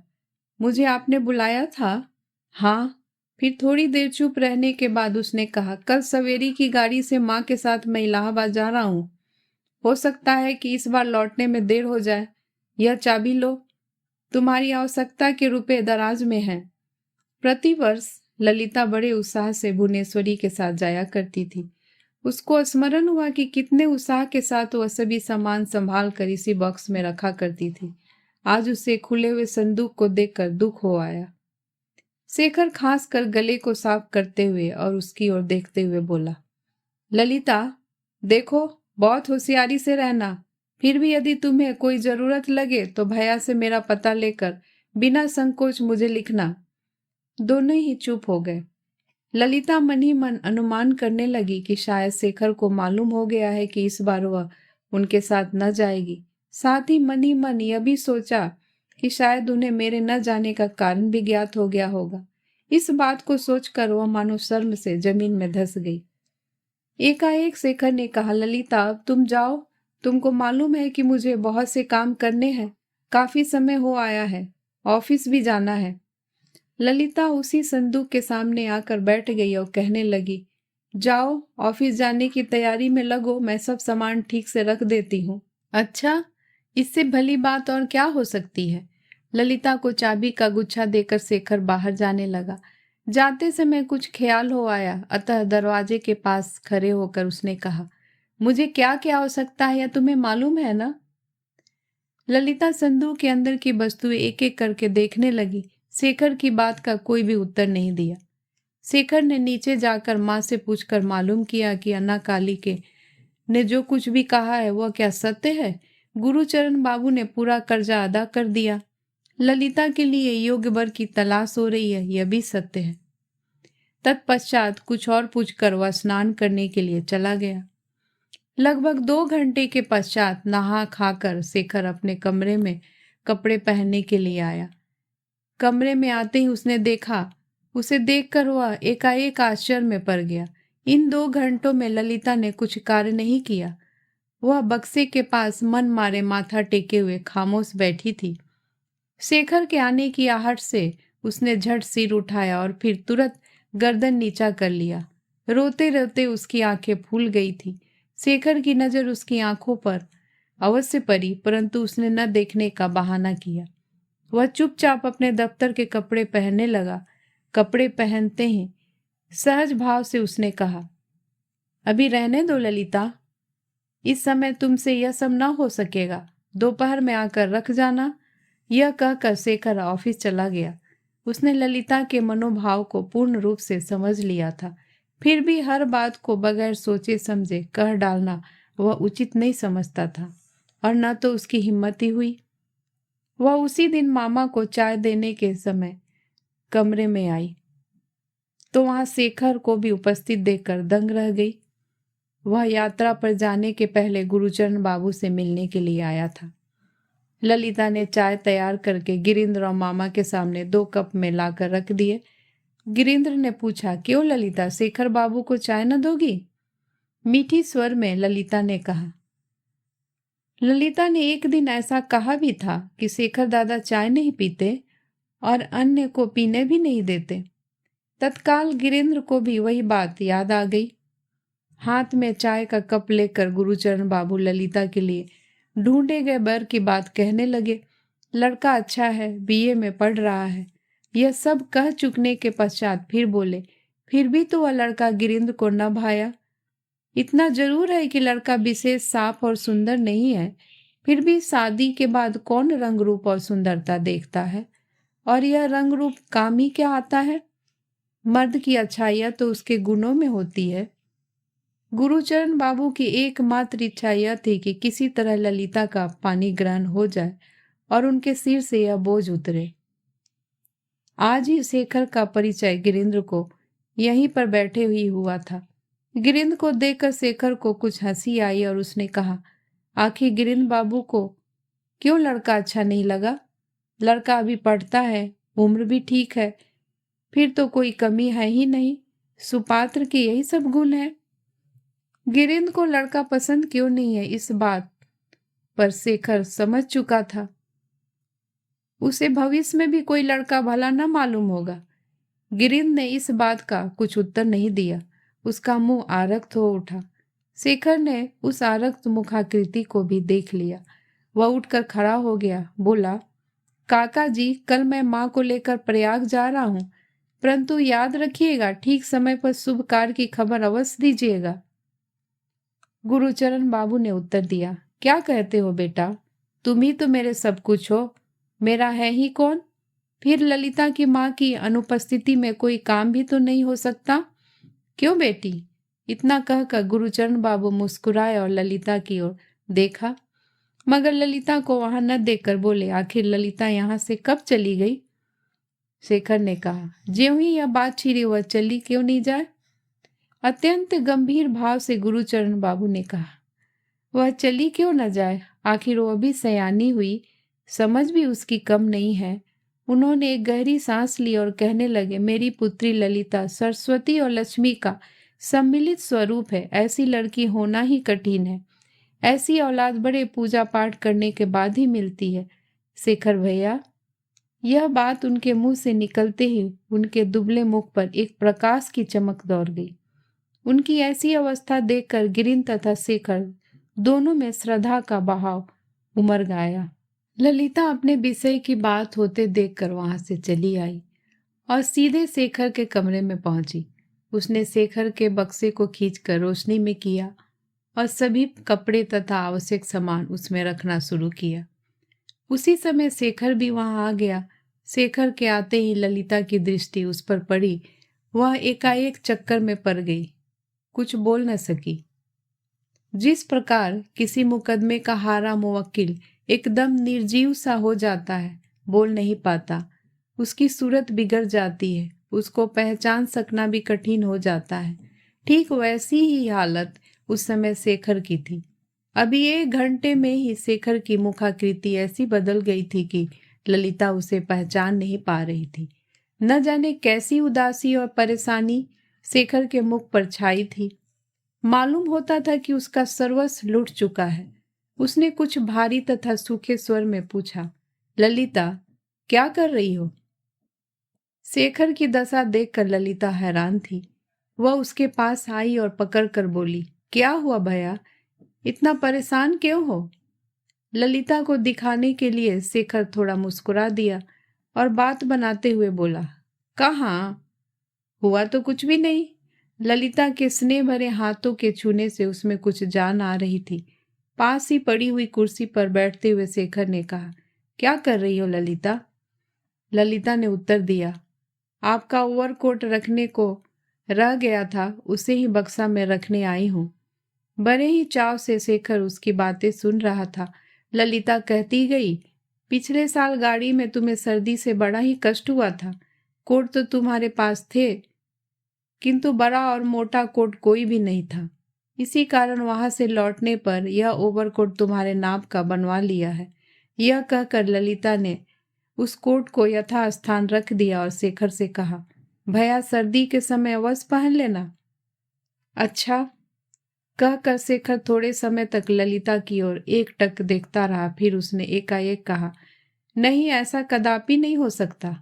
मुझे आपने बुलाया था? हाँ। फिर थोड़ी देर चुप रहने के बाद उसने कहा, कल सवेरी की गाड़ी से माँ के साथ मैं इलाहाबाद जा रहा हूँ। हो सकता है कि इस बार लौटने में देर हो जाए। यह चाबी लो, तुम्हारी आवश्यकता के रुपए दराज में हैं। प्रतिवर्ष ललिता बड़े उत्साह से भुवनेश्वरी के साथ जाया करती थी। उसको स्मरण हुआ कि कितने उत्साह के साथ वह सभी सामान संभाल कर इसी बॉक्स में रखा करती थी। आज उसे खुले हुए संदूक को देखकर दुख हो आया। शेखर खास कर गले को साफ करते हुए और उसकी ओर देखते हुए बोला, ललिता देखो, बहुत होशियारी से रहना। फिर भी यदि तुम्हें कोई जरूरत लगे तो भैया से मेरा पता लेकर बिना संकोच मुझे लिखना। दोनों ही चुप हो गए। ललिता मन ही मन अनुमान करने लगी कि शायद शेखर को मालूम हो गया है कि इस बार वह उनके साथ न जाएगी। साथ ही मन यह भी सोचा कि शायद उन्हें मेरे न जाने का कारण भी ज्ञात हो गया होगा। इस बात को सोचकर वह मानो शर्म से जमीन में धंस गई। एकाएक शेखर ने कहा, ललिता अब तुम जाओ। तुमको मालूम है कि मुझे बहुत से काम करने हैं। काफी समय हो आया है, ऑफिस भी जाना है। ललिता उसी संदूक के सामने आकर बैठ गई और कहने लगी, जाओ ऑफिस जाने की तैयारी में लगो, मैं सब सामान ठीक से रख देती हूँ। अच्छा, इससे भली बात और क्या हो सकती है। ललिता को चाबी का गुच्छा देकर शेखर बाहर जाने लगा। जाते समय कुछ ख्याल हो आया, अतः दरवाजे के पास खड़े होकर उसने कहा, मुझे क्या क्या आवश्यकता है यह तुम्हें मालूम है ना। ललिता संदूक के अंदर की वस्तुएं एक एक करके देखने लगी। शेखर की बात का कोई भी उत्तर नहीं दिया। शेखर ने नीचे जाकर माँ से पूछकर मालूम किया कि अन्ना काली के ने जो कुछ भी कहा है वह क्या सत्य है। गुरुचरण बाबू ने पूरा कर्जा अदा कर दिया। ललिता के लिए योग्य वर की तलाश हो रही है, यह भी सत्य है। तत्पश्चात कुछ और पूछकर वह स्नान करने के लिए चला गया। लगभग 2 घंटे के पश्चात नहा खाकर शेखर अपने कमरे में कपड़े पहनने के लिए आया। कमरे में आते ही उसने देखा, उसे देखकर वह एकाएक आश्चर्य में पड़ गया। इन 2 घंटों में ललिता ने कुछ कार्य नहीं किया। वह बक्से के पास मन मारे माथा टेके हुए खामोश बैठी थी। शेखर के आने की आहट से उसने झट सिर उठाया और फिर तुरंत गर्दन नीचा कर लिया। रोते रोते उसकी आंखें फूल गई थी। शेखर की नजर उसकी आंखों पर अवश्य पड़ी, परंतु उसने न देखने का बहाना किया। वह चुपचाप अपने दफ्तर के कपड़े पहनने लगा। कपड़े पहनते ही सहज भाव से उसने कहा, अभी रहने दो ललिता, इस समय तुमसे यह सब ना हो सकेगा, दोपहर में आकर रख जाना। यह कहकर शेखर ऑफिस चला गया। उसने ललिता के मनोभाव को पूर्ण रूप से समझ लिया था, फिर भी हर बात को बगैर सोचे समझे कह डालना वह उचित नहीं समझता था, और न तो उसकी हिम्मत ही हुई। वह उसी दिन मामा को चाय देने के समय कमरे में आई तो वहां शेखर को भी उपस्थित देखकर दंग रह गई। वह यात्रा पर जाने के पहले गुरुचरण बाबू से मिलने के लिए आया था। ललिता ने चाय तैयार करके गिरीन्द्र और मामा के सामने 2 कप में लाकर रख दिए। गिरीन्द्र ने पूछा, क्यों ललिता, शेखर बाबू को चाय न दोगी? मीठी स्वर में ललिता ने कहा। ललिता ने एक दिन ऐसा कहा भी था कि शेखर दादा चाय नहीं पीते और अन्य को पीने भी नहीं देते। तत्काल गिरीन्द्र को भी वही बात याद आ गई। हाथ में चाय का कप लेकर गुरुचरण बाबू ललिता के लिए ढूंढे गए बर की बात कहने लगे। लड़का अच्छा है, बीए में पढ़ रहा है। यह सब कह चुकने के पश्चात फिर बोले, फिर भी तो वह लड़का गिरीन्द्र को न भाया। इतना जरूर है कि लड़का विशेष साफ और सुंदर नहीं है, फिर भी शादी के बाद कौन रंग रूप और सुंदरता देखता है? और यह रंग रूप काम ही क्या आता है? मर्द की अच्छाइयाँ तो उसके गुणों में होती है। गुरुचरण बाबू की एकमात्र इच्छा यह थी कि किसी तरह ललिता का पानी ग्रहण हो जाए और उनके सिर से यह बोझ उतरे। आज ही शेखर का परिचय गिरिंद्र को यहीं पर बैठे हुई हुआ था। गिरिंद्र को देखकर शेखर को कुछ हंसी आई और उसने कहा, आखिर गिरिंद्र बाबू को क्यों लड़का अच्छा नहीं लगा? लड़का अभी पढ़ता है, उम्र भी ठीक है, फिर तो कोई कमी है ही नहीं। सुपात्र के यही सब गुण है। गिरिंद्र को लड़का पसंद क्यों नहीं है, इस बात पर शेखर समझ चुका था। उसे भविष्य में भी कोई लड़का भला न मालूम होगा। गिरिंद्र ने इस बात का कुछ उत्तर नहीं दिया। उसका मुंह आरक्त हो उठा। शेखर ने उस आरक्त मुखाकृति को भी देख लिया। वह उठकर खड़ा हो गया, बोला, काका जी, कल मैं माँ को लेकर प्रयाग जा रहा हूँ, परंतु याद रखिएगा ठीक समय पर शुभ कार्य की खबर अवश्य दीजिएगा। गुरुचरण बाबू ने उत्तर दिया, क्या कहते हो बेटा, तुम ही तो मेरे सब कुछ हो, मेरा है ही कौन? फिर ललिता की माँ की अनुपस्थिति में कोई काम भी तो नहीं हो सकता। क्यों बेटी? इतना कहकर गुरुचरण बाबू मुस्कुराए और ललिता की ओर देखा, मगर ललिता को वहां न देखकर बोले, आखिर ललिता यहाँ से कब चली गई? शेखर ने कहा, ज्यों ही यह बात छिड़ी वह चली क्यों नहीं जाए? अत्यंत गंभीर भाव से गुरुचरण बाबू ने कहा, वह चली क्यों न जाए? आखिर वह भी सयानी हुई, समझ भी उसकी कम नहीं है। उन्होंने एक गहरी सांस ली और कहने लगे, मेरी पुत्री ललिता सरस्वती और लक्ष्मी का सम्मिलित स्वरूप है। ऐसी लड़की होना ही कठिन है। ऐसी औलाद बड़े पूजा पाठ करने के बाद ही मिलती है। शेखर भैया, यह बात उनके मुंह से निकलते ही उनके दुबले मुख पर एक प्रकाश की चमक दौड़ गई। उनकी ऐसी अवस्था देखकर गिरिंद्र तथा शेखर दोनों में श्रद्धा का बहाव उमड़ गया। ललिता अपने विषय की बात होते देखकर वहां से चली आई और सीधे शेखर के कमरे में पहुंची। उसने शेखर के बक्से को खींचकर रोशनी में किया और सभी कपड़े तथा आवश्यक सामान उसमें रखना शुरू किया। उसी समय शेखर भी वहां आ गया। शेखर के आते ही ललिता की दृष्टि उस पर पड़ी। वह एकाएक चक्कर में पड़ गई, कुछ बोल न सकी। जिस प्रकार किसी मुकदमे का हारा मुवक्किल एकदम निर्जीव सा हो जाता है, बोल नहीं पाता, उसकी सूरत बिगड़ जाती है, उसको पहचान सकना भी कठिन हो जाता है, ठीक वैसी ही हालत उस समय शेखर की थी। अभी 1 घंटे में ही शेखर की मुखाकृति ऐसी बदल गई थी कि ललिता उसे पहचान नहीं पा रही थी। न जाने कैसी उदासी और परेशानी शेखर के मुख पर छाई थी। मालूम होता था कि उसका सर्वस्व लुट चुका है। उसने कुछ भारी तथा सूखे स्वर में पूछा, ललिता, क्या कर रही हो? शेखर की दशा देखकर ललिता हैरान थी। वह उसके पास आई और पकड़कर बोली, क्या हुआ भैया, इतना परेशान क्यों हो? ललिता को दिखाने के लिए शेखर थोड़ा मुस्कुरा दिया और बात बनाते हुए बोला, कहाँ? हुआ तो कुछ भी नहीं। ललिता के स्नेह भरे हाथों के छूने से उसमें कुछ जान आ रही थी। पास ही पड़ी हुई कुर्सी पर बैठते हुए शेखर ने कहा, क्या कर रही हो ललिता? ललिता ने उत्तर दिया, आपका ओवरकोट रखने को रह गया था, उसे ही बक्सा में रखने आई हूँ। बड़े ही चाव से शेखर उसकी बातें सुन रहा था। ललिता कहती गई, पिछले साल गाड़ी में तुम्हें सर्दी से बड़ा ही कष्ट हुआ था। कोट तो तुम्हारे पास थे, किंतु बड़ा और मोटा कोट कोई भी नहीं था। इसी कारण वहां से लौटने पर यह ओवरकोट तुम्हारे नाप का बनवा लिया है। यह कहकर ललिता ने उस कोट को यथास्थान रख दिया और शेखर से कहा, भैया सर्दी के समय अवश्य पहन लेना। अच्छा, कहकर शेखर थोड़े समय तक ललिता की ओर एकटक देखता रहा। फिर उसने एकाएक कहा, नहीं, ऐसा कदापि नहीं हो सकता।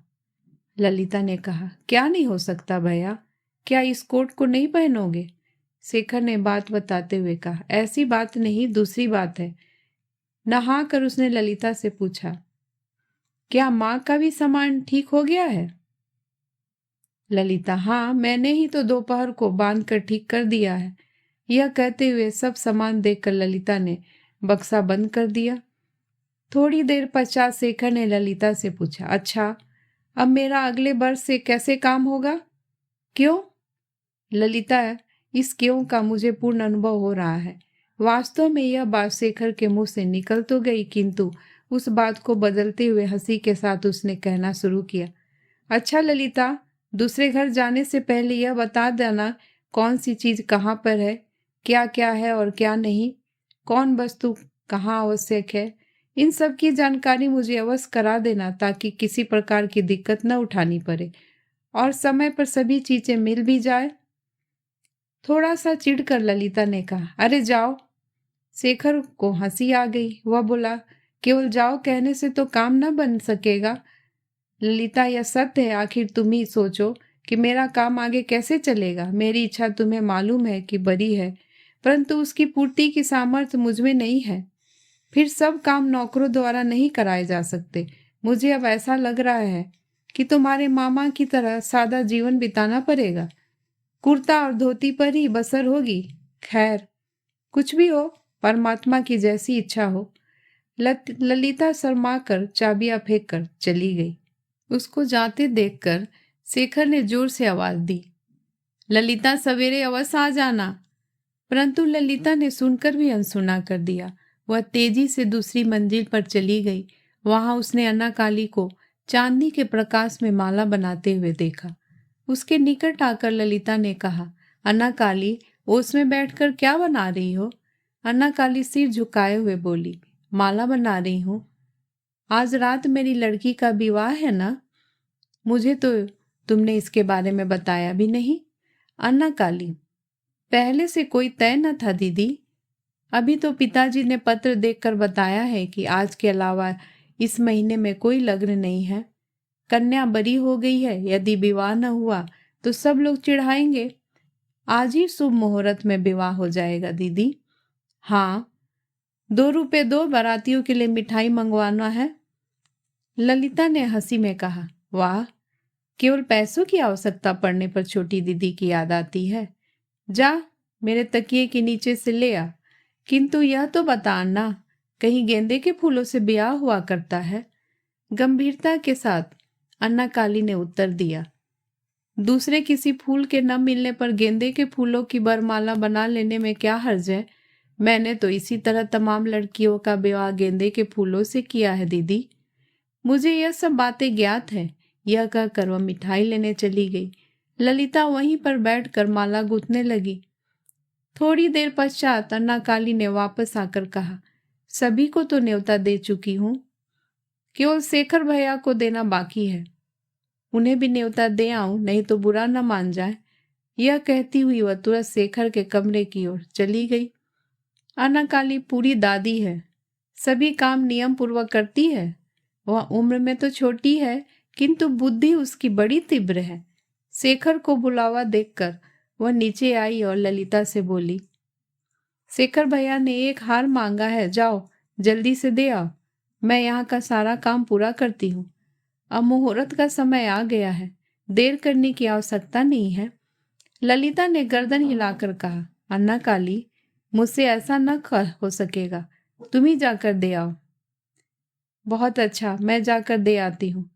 ललिता ने कहा, क्या नहीं हो सकता भैया? क्या इस कोट को नहीं पहनोगे? शेखर ने बात बताते हुए कहा, ऐसी बात नहीं, दूसरी बात है। नहा कर उसने ललिता से पूछा, क्या माँ का भी सामान ठीक हो गया है? ललिता, हाँ, मैंने ही तो दोपहर को बांध कर ठीक कर दिया है। यह कहते हुए सब सामान देखकर ललिता ने बक्सा बंद कर दिया। थोड़ी देर पश्चात शेखर ने ललिता से पूछा, अच्छा, अब मेरा अगले वर्ष से कैसे काम होगा? क्यों? ललिता, इस क्यों का मुझे पूर्ण अनुभव हो रहा है। वास्तव में यह बात शेखर के मुंह से निकल तो गई, किंतु उस बात को बदलते हुए हंसी के साथ उसने कहना शुरू किया, अच्छा ललिता, दूसरे घर जाने से पहले यह बता देना कौन सी चीज कहाँ पर है, क्या क्या है और क्या नहीं, कौन वस्तु कहाँ आवश्यक है, इन सब की जानकारी मुझे अवश्य करा देना ताकि किसी प्रकार की दिक्कत न उठानी पड़े और समय पर सभी चीजें मिल भी जाए। थोड़ा सा चिढ़कर ललिता ने कहा, अरे जाओ। शेखर को हंसी आ गई। वह बोला, केवल जाओ कहने से तो काम न बन सकेगा। ललिता, यह सत्य है, आखिर तुम ही सोचो कि मेरा काम आगे कैसे चलेगा। मेरी इच्छा तुम्हें मालूम है कि बड़ी है, परंतु उसकी पूर्ति की सामर्थ्य मुझमें नहीं है। फिर सब काम नौकरों द्वारा नहीं कराए जा सकते। मुझे अब ऐसा लग रहा है कि तुम्हारे मामा की तरह सादा जीवन बिताना पड़ेगा। कुर्ता और धोती पर ही बसर होगी। खैर, कुछ भी हो, परमात्मा की जैसी इच्छा हो। ललिता शर्मा कर चाबियां फेंक कर चली गई। उसको जाते देखकर शेखर ने जोर से आवाज दी, ललिता, सवेरे अवश्य आ जाना। परंतु ललिता ने सुनकर भी अनसुना कर दिया। वह तेजी से दूसरी मंजिल पर चली गई। वहां उसने अन्नाकाली को चांदी के प्रकाश में माला बनाते हुए देखा। उसके निकट आकर ललिता ने कहा, अन्नाकाली, ओस में बैठकर क्या बना रही हो? अन्नाकाली सिर झुकाए हुए बोली, माला बना रही हूँ। आज रात मेरी लड़की का विवाह है ना? मुझे तो तुमने इसके बारे में बताया भी नहीं। अन्नाकाली, पहले से कोई तय न था दीदी। अभी तो पिताजी ने पत्र देखकर बताया है कि आज के अलावा इस महीने में कोई लग्न नहीं है। कन्या बड़ी हो गई है, यदि विवाह न हुआ तो सब लोग चिढ़ाएंगे। आज ही शुभ मुहूर्त में विवाह हो जाएगा दीदी। हाँ, 2 रुपए दो, बारातियों के लिए मिठाई मंगवाना है। ललिता ने हंसी में कहा, वाह, केवल पैसों की आवश्यकता पड़ने पर छोटी दीदी की याद आती है। जा, मेरे तकिए के नीचे से ले आ। किंतु यह तो बताना, कहीं गेंदे के फूलों से ब्याह हुआ करता है? गंभीरता के साथ अन्नाकाली ने उत्तर दिया, दूसरे किसी फूल के न मिलने पर गेंदे के फूलों की बरमाला बना लेने में क्या हर्ज है? मैंने तो इसी तरह तमाम लड़कियों का विवाह गेंदे के फूलों से किया है दीदी। मुझे यह सब बातें ज्ञात है। यह कहकर वह मिठाई लेने चली गई। ललिता वहीं पर बैठकर माला गूंथने लगी। थोड़ी देर पश्चात अन्नाकाली ने वापस आकर कहा, सभी को तो न्योता दे चुकी हूं, केवल शेखर भैया को देना बाकी है। उन्हें भी न्योता दे आऊं, नहीं तो बुरा न मान जाए। यह कहती हुई वह तुरंत शेखर के कमरे की ओर चली गई। अन्नाकाली पूरी दादी है, सभी काम नियम पूर्वक करती है। वह उम्र में तो छोटी है, किंतु बुद्धि उसकी बड़ी तीव्र है। शेखर को बुलावा देखकर वह नीचे आई और ललिता से बोली, शेखर भैया ने एक हार मांगा है, जाओ जल्दी से दे आओ। मैं यहाँ का सारा काम पूरा करती हूँ। अब मुहूर्त का समय आ गया है, देर करने की आवश्यकता नहीं है। ललिता ने गर्दन हिलाकर कहा, अन्नाकाली, मुझसे ऐसा न हो सकेगा, तुम ही जाकर दे आओ। बहुत अच्छा, मैं जाकर दे आती हूँ।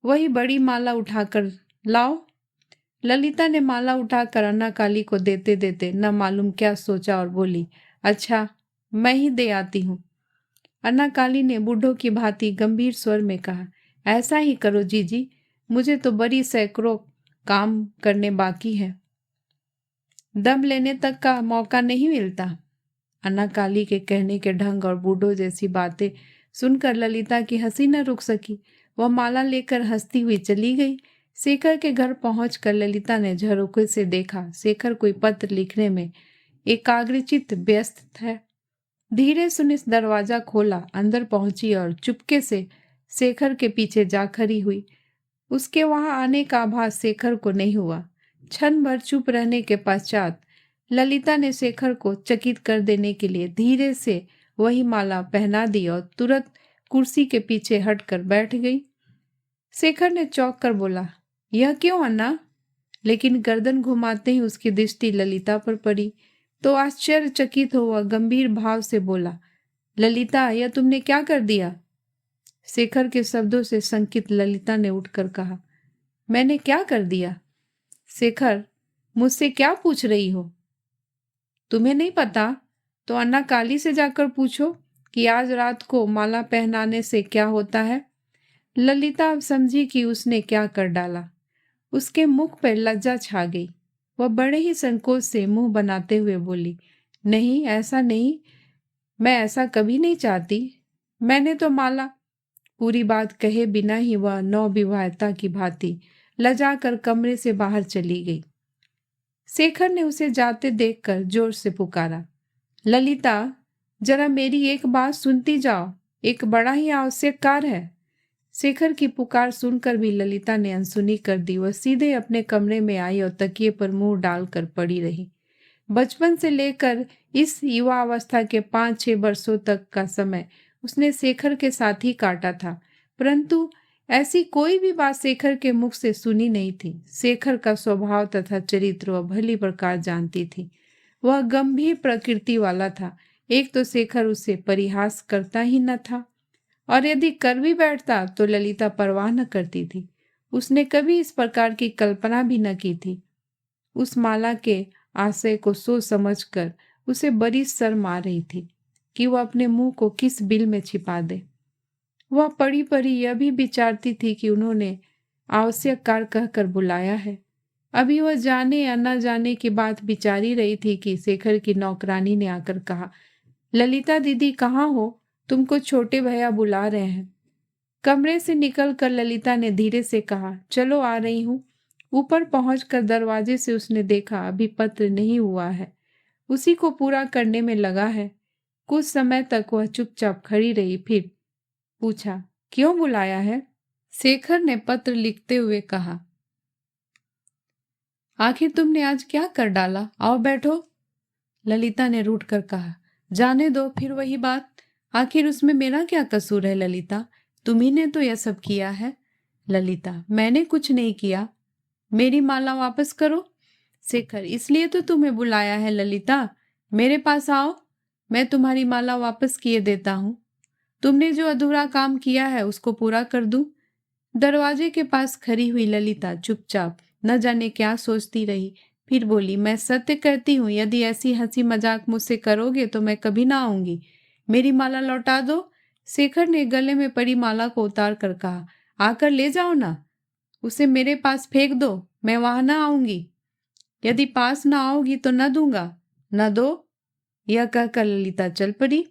वही बड़ी माला उठाकर लाओ। ललिता ने माला उठाकर अन्नाकाली को देते देते न मालूम क्या सोचा और बोली, अच्छा, मैं ही दे आती हूँ। अन्नाकाली ने बूढ़ों की भांति गंभीर स्वर में कहा, ऐसा ही करो जीजी, मुझे तो बड़ी सैकड़ों काम करने बाकी है, दम लेने तक का मौका नहीं मिलता। अन्नाकाली के कहने के ढंग और बूढ़ों जैसी बातें सुनकर ललिता की हंसी न रुक सकी। वह माला लेकर हंसती हुई चली गई। शेखर के घर पहुंचकर ललिता ने झरोखे से देखा, शेखर कोई पत्र लिखने में एकाग्रचित्त व्यस्त है। धीरे सुन इस दरवाजा खोला, अंदर पहुंची और चुपके से शेखर के पीछे जा खड़ी हुई। उसके वहां आने का आभास शेखर को नहीं हुआ। क्षण भर चुप रहने के पश्चात ललिता ने शेखर को चकित कर देने के लिए धीरे से वही माला पहना दी और तुरंत कुर्सी के पीछे हटकर बैठ गई। शेखर ने चौंक कर बोला, यह क्यों अन्ना? लेकिन गर्दन घुमाते ही उसकी दृष्टि ललिता पर पड़ी तो आश्चर्यचकित हुआ गंभीर भाव से बोला, ललिता, यह तुमने क्या कर दिया? शेखर के शब्दों से शंकित ललिता ने उठकर कहा, मैंने क्या कर दिया? शेखर, मुझसे क्या पूछ रही हो? तुम्हें नहीं पता तो अन्ना काली से जाकर पूछो कि आज रात को माला पहनाने से क्या होता है। ललिता अब समझी कि उसने क्या कर डाला। उसके मुख पर लज्जा छा गई। वह बड़े ही संकोच से मुंह बनाते हुए बोली, नहीं, ऐसा नहीं, मैं ऐसा कभी नहीं चाहती। मैंने तो माला। पूरी बात कहे बिना ही वह नवविवाहिता की भांति लजा कर कमरे से बाहर चली गई। शेखर ने उसे जाते देखकर जोर से पुकारा, ललिता, जरा मेरी एक बात सुनती जाओ, एक बड़ा ही आवश्यक कार्य है। शेखर की पुकार सुनकर भी ललिता ने अनसुनी कर दी। वह सीधे अपने कमरे में आई और तकिए पर मुंह डालकर पड़ी रही। बचपन से लेकर इस युवा अवस्था के 5-6 वर्षों तक का समय उसने शेखर के साथ ही काटा था, परंतु ऐसी कोई भी बात शेखर के मुख से सुनी नहीं थी। शेखर का स्वभाव तथा चरित्र वह भली प्रकार जानती थी। वह गंभीर प्रकृति वाला था। एक तो शेखर उससे परिहास करता ही न था, और यदि कर भी बैठता तो ललिता परवाह न करती थी। उसने कभी इस प्रकार की कल्पना भी न की थी। उस माला के आशय को सोच समझकर उसे बड़ी शर्म आ रही थी कि वह अपने मुंह को किस बिल में छिपा दे। वह पड़ी पड़ी यह भी विचारती थी कि उन्होंने आवश्यक कार्य कहकर बुलाया है। अभी वह जाने या न जाने की बात विचारी रही थी कि शेखर की नौकरानी ने आकर कहा, ललिता दीदी कहाँ हो? तुमको छोटे भैया बुला रहे हैं। कमरे से निकलकर ललिता ने धीरे से कहा, चलो आ रही हूँ। ऊपर पहुंचकर दरवाजे से उसने देखा अभी पत्र नहीं हुआ है, उसी को पूरा करने में लगा है। कुछ समय तक वह चुपचाप खड़ी रही, फिर पूछा, क्यों बुलाया है? शेखर ने पत्र लिखते हुए कहा, आखिर तुमने आज क्या कर डाला? आओ बैठो। ललिता ने रूठ कर कहा, जाने दो, फिर वही बात। आखिर उसमें मेरा क्या कसूर है ललिता? तुम्ही ने तो यह सब किया है। ललिता, मैंने कुछ नहीं किया। मेरी माला वापस करो। शेखर, इसलिए तो तुम्हें बुलाया है ललिता, मेरे पास आओ, मैं तुम्हारी माला वापस किए देता हूँ। तुमने जो अधूरा काम किया है उसको पूरा कर दूं। दरवाजे के पास खड़ी हुई ललिता चुपचाप न जाने क्या सोचती रही। फिर बोली, मैं सत्य कहती हूँ, यदि ऐसी हंसी मजाक मुझसे करोगे तो मैं कभी ना आऊंगी। मेरी माला लौटा दो। शेखर ने गले में पड़ी माला को उतार कर कहा, आकर ले जाओ ना, उसे मेरे पास फेंक दो, मैं वहां ना आऊंगी। यदि पास ना आओगी तो न दूंगा, न दो। यह कहकर ललिता चल पड़ी।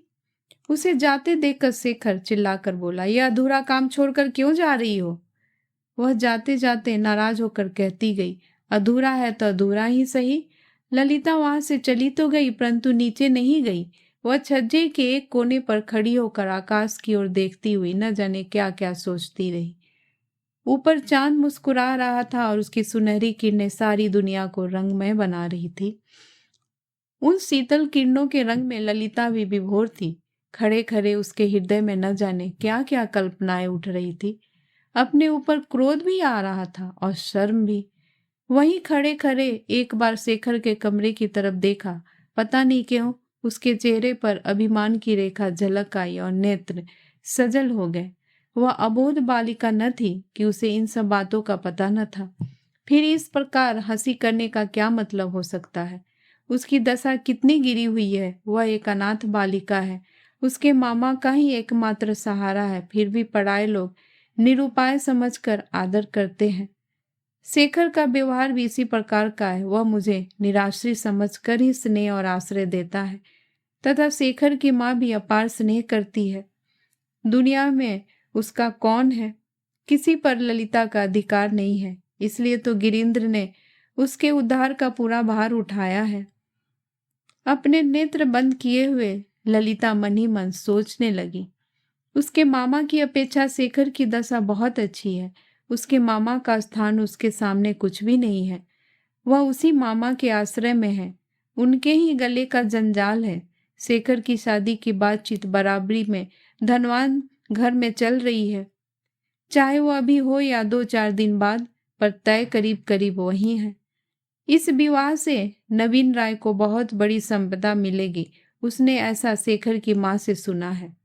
उसे जाते देखकर शेखर चिल्लाकर बोला, यह अधूरा काम छोड़कर क्यों जा रही हो? वह जाते जाते नाराज होकर कहती गई, अधूरा है तो अधूरा ही सही। ललिता वहां से चली तो गई, परंतु नीचे नहीं गई। वह छज्जे के एक कोने पर खड़ी होकर आकाश की ओर देखती हुई न जाने क्या क्या सोचती रही। ऊपर चांद मुस्कुरा रहा था और उसकी सुनहरी किरणें सारी दुनिया को रंगमय बना रही थी। उन शीतल किरणों के रंग में ललिता भी विभोर थी। खड़े खड़े उसके हृदय में न जाने क्या क्या कल्पनाएं उठ रही थी। अपने ऊपर क्रोध भी आ रहा था और शर्म भी। वहीं खड़े खड़े एक बार शेखर के कमरे की तरफ देखा। पता नहीं क्यों उसके चेहरे पर अभिमान की रेखा झलक आई और नेत्र सजल हो गए। वह अबोध बालिका न थी कि उसे इन सब बातों का पता न था। फिर इस प्रकार हंसी करने का क्या मतलब हो सकता है? उसकी दशा कितनी गिरी हुई है। वह एक अनाथ बालिका है, उसके मामा का ही एकमात्र सहारा है, फिर भी पराये लोग निरुपाय समझकर आदर करते हैं। शेखर का व्यवहार भी इसी प्रकार का है। वह मुझे निराश्रित समझकर ही स्नेह और आश्रय देता है, तथा शेखर की माँ भी अपार स्नेह करती है। दुनिया में उसका कौन है? किसी पर ललिता का अधिकार नहीं है, इसलिए तो गिरीन्द्र ने उसके उद्धार का पूरा भार उठाया है। अपने नेत्र बंद किए हुए ललिता मन ही मन सोचने लगी, उसके मामा की अपेक्षा शेखर की दशा बहुत अच्छी है। उसके मामा का स्थान उसके सामने कुछ भी नहीं है। वह उसी मामा के आश्रय में है, उनके ही गले का जंजाल है। शेखर की शादी की बातचीत बराबरी में धनवान घर में चल रही है, चाहे वो अभी हो या 2-4 दिन बाद, पर तय करीब करीब वही है। इस विवाह से नवीन राय को बहुत बड़ी संपदा मिलेगी। उसने ऐसा शेखर की माँ से सुना है।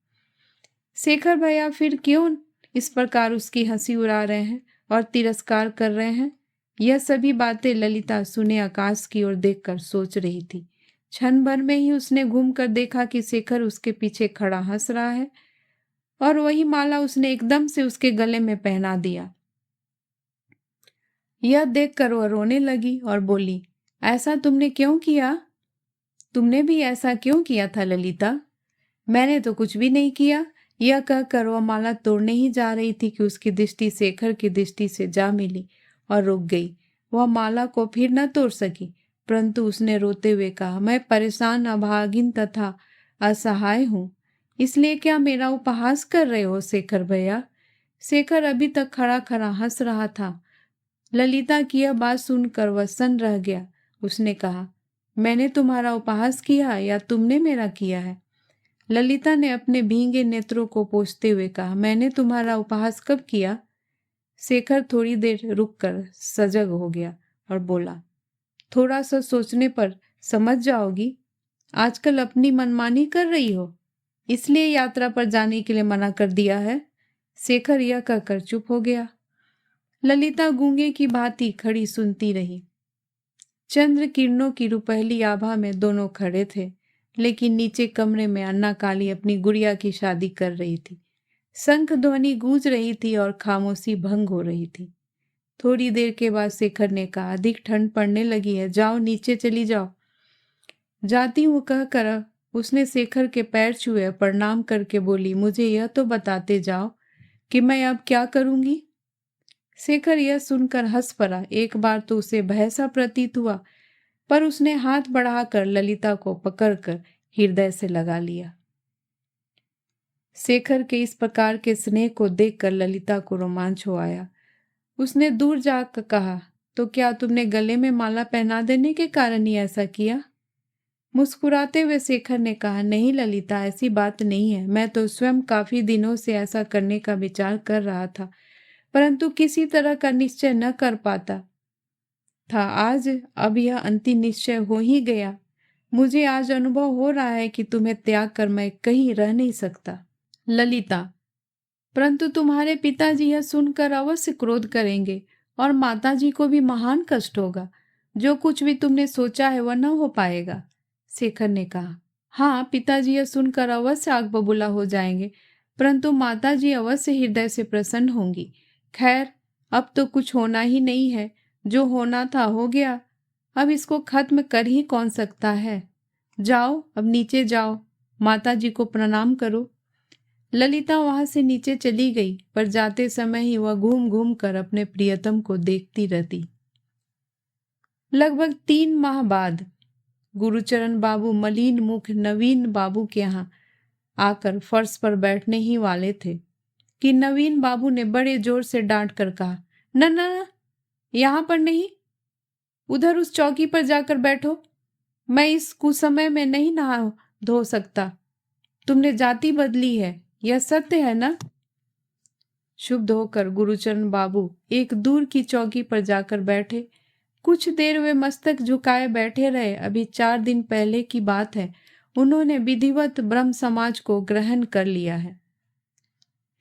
शेखर भैया फिर क्यों इस प्रकार उसकी हंसी उड़ा रहे हैं और तिरस्कार कर रहे हैं? यह सभी बातें ललिता सुने आकाश की ओर देखकर सोच रही थी। क्षण भर में ही उसने घूमकर देखा कि शेखर उसके पीछे खड़ा हंस रहा है और वही माला उसने एकदम से उसके गले में पहना दिया। यह देखकर वह रोने लगी और बोली, ऐसा तुमने क्यों किया? तुमने भी ऐसा क्यों किया था ललिता? मैंने तो कुछ भी नहीं किया। यह कहकर वह माला तोड़ने ही जा रही थी कि उसकी दृष्टि शेखर की दृष्टि से जा मिली और रुक गई। वह माला को फिर न तोड़ सकी, परंतु उसने रोते हुए कहा, मैं परेशान, अभागिन तथा असहाय हूँ, इसलिए क्या मेरा उपहास कर रहे हो शेखर भैया? शेखर अभी तक खड़ा खड़ा हंस रहा था। ललिता की यह बात सुनकर वह सन्न रह गया। उसने कहा, मैंने तुम्हारा उपहास किया या तुमने मेरा किया है? ललिता ने अपने भींगे नेत्रों को पोंछते हुए कहा, मैंने तुम्हारा उपहास कब किया? शेखर थोड़ी देर रुककर सजग हो गया और बोला, थोड़ा सा सोचने पर समझ जाओगी। आजकल अपनी मनमानी कर रही हो, इसलिए यात्रा पर जाने के लिए मना कर दिया है। शेखर यह कहकर चुप हो गया। ललिता गूंगे की भांति खड़ी सुनती रही। चंद्र किरणों की रुपहली आभा में दोनों खड़े थे, लेकिन नीचे कमरे में अन्ना काली अपनी गुड़िया की शादी कर रही थी। शंख ध्वनि गूंज रही थी और खामोशी भंग हो रही थी। थोड़ी देर के बाद शेखर ने कहा, अधिक ठंड पड़ने लगी है, जाओ नीचे चली जाओ। जाती हूँ कहकर उसने शेखर के पैर छुए, प्रणाम करके बोली, मुझे यह तो बताते जाओ कि मैं अब क्या करूंगी? शेखर यह सुनकर हंस पड़ा। एक बार तो उसे भय सा प्रतीत हुआ, पर उसने हाथ बढ़ाकर ललिता को पकड़कर हृदय से लगा लिया। शेखर के इस प्रकार के स्नेह को देखकर ललिता को रोमांच हो आया। उसने दूर जाकर कहा, तो क्या तुमने गले में माला पहना देने के कारण ही ऐसा किया? मुस्कुराते हुए शेखर ने कहा, नहीं ललिता, ऐसी बात नहीं है। मैं तो स्वयं काफी दिनों से ऐसा करने का विचार कर रहा था, परंतु किसी तरह का निश्चय न कर पाता था। आज अब यह अंतिम निश्चय हो ही गया। मुझे आज अनुभव हो रहा है कि तुम्हें त्याग कर मैं कहीं रह नहीं सकता। ललिता, परंतु तुम्हारे पिताजी यह सुनकर अवश्य क्रोध करेंगे और माताजी को भी महान कष्ट होगा। जो कुछ भी तुमने सोचा है वह न हो पाएगा। शेखर ने कहा, हाँ, पिताजी यह सुनकर अवश्य आग बबूला हो जाएंगे, परंतु माताजी अवश्य हृदय से प्रसन्न होंगी। खैर, अब तो कुछ होना ही नहीं है, जो होना था हो गया। अब इसको खत्म कर ही कौन सकता है। जाओ, अब नीचे जाओ, माताजी को प्रणाम करो। ललिता वहां से नीचे चली गई, पर जाते समय ही वह घूम घूम कर अपने प्रियतम को देखती रहती। लगभग 3 माह बाद गुरुचरण बाबू मलिन मुख नवीन बाबू के यहाँ आकर फर्श पर बैठने ही वाले थे कि नवीन बाबू ने बड़े जोर से डांट कर कहा, न न न, यहाँ पर नहीं, उधर उस चौकी पर जाकर बैठो। मैं इस कुसमय में नहीं नहा धो सकता। तुमने जाति बदली है, यह सत्य है ना? शुभ होकर गुरुचरण बाबू एक दूर की चौकी पर जाकर बैठे। कुछ देर वे मस्तक झुकाए बैठे रहे। अभी 4 दिन पहले की बात है, उन्होंने विधिवत ब्रह्म समाज को ग्रहण कर लिया है।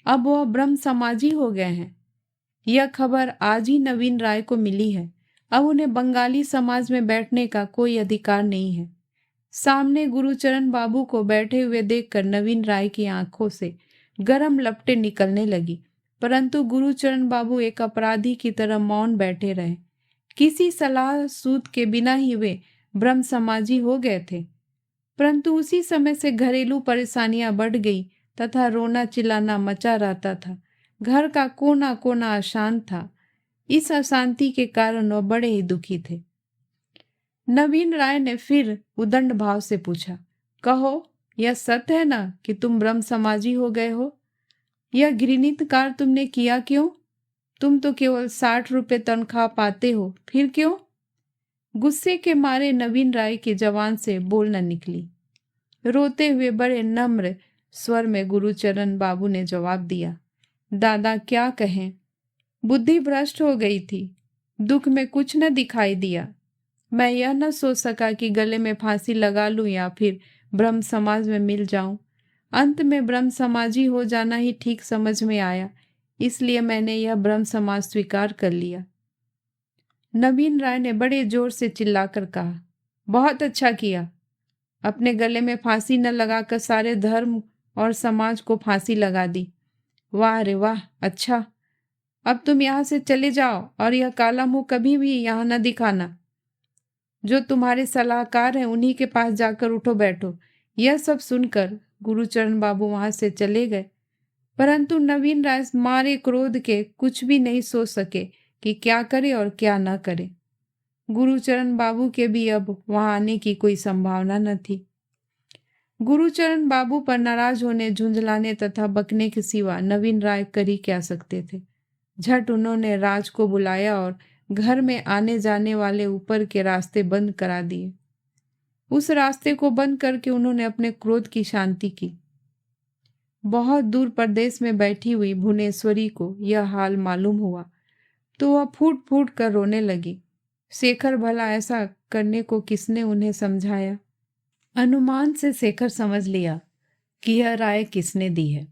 अब वह ब्रह्म समाजी हो गए हैं। यह खबर आज ही नवीन राय को मिली है। अब उन्हें बंगाली समाज में बैठने का कोई अधिकार नहीं है। सामने गुरुचरण बाबू को बैठे हुए देखकर नवीन राय की आंखों से गर्म लपटें निकलने लगी, परंतु गुरुचरण बाबू एक अपराधी की तरह मौन बैठे रहे। किसी सलाह सूद के बिना ही वे ब्रह्म समाजी हो गए थे। परंतु उसी समय से घरेलू परेशानियां बढ़ गई तथा रोना चिल्लाना मचा रहता था। घर का कोना कोना अशांत था। इस अशांति के कारण वह बड़े ही दुखी थे। नवीन राय ने फिर उदंड भाव से पूछा, कहो, यह सत्य है ना कि तुम ब्रह्म समाजी हो गए हो? यह घृणित कार्य तुमने किया क्यों? तुम तो केवल 60 रुपए तनख्वाह पाते हो, फिर क्यों? गुस्से के मारे नवीन राय की जबान से बोल न निकली। रोते हुए बड़े नम्र स्वर में गुरुचरण बाबू ने जवाब दिया, दादा क्या कहें, बुद्धि भ्रष्ट हो गई थी। दुख में कुछ न दिखाई दिया। मैं यह न सोच सका कि गले में फांसी लगा लूं या फिर ब्रह्म समाज में मिल जाऊं। अंत में ब्रह्म समाजी हो जाना ही ठीक समझ में आया, इसलिए मैंने यह ब्रह्म समाज स्वीकार कर लिया। नवीन राय ने बड़े जोर से चिल्लाकर कहा, बहुत अच्छा किया। अपने गले में फांसी न लगाकर सारे धर्म और समाज को फांसी लगा दी। वाह रे वाह, अच्छा। अब तुम यहाँ से चले जाओ और यह काला मुंह कभी भी यहाँ न दिखाना। जो तुम्हारे सलाहकार हैं उन्हीं के पास जाकर उठो बैठो। यह सब सुनकर गुरुचरण बाबू वहां से चले गए, परंतु नवीन राय मारे क्रोध के कुछ भी नहीं सोच सके कि क्या करे और क्या न करे। गुरुचरण बाबू के भी अब वहां आने की कोई संभावना न थी। गुरुचरण बाबू पर नाराज होने, झुंझलाने तथा बकने के सिवा नवीन राय कर ही क्या सकते थे। झट उन्होंने राज को बुलाया और घर में आने जाने वाले ऊपर के रास्ते बंद करा दिए। उस रास्ते को बंद करके उन्होंने अपने क्रोध की शांति की। बहुत दूर परदेश में बैठी हुई भुवनेश्वरी को यह हाल मालूम हुआ तो वह फूट फूट कर रोने लगी। शेखर भला ऐसा करने को किसने उन्हें समझाया? अनुमान से शेखर समझ लिया कि यह राय किसने दी है,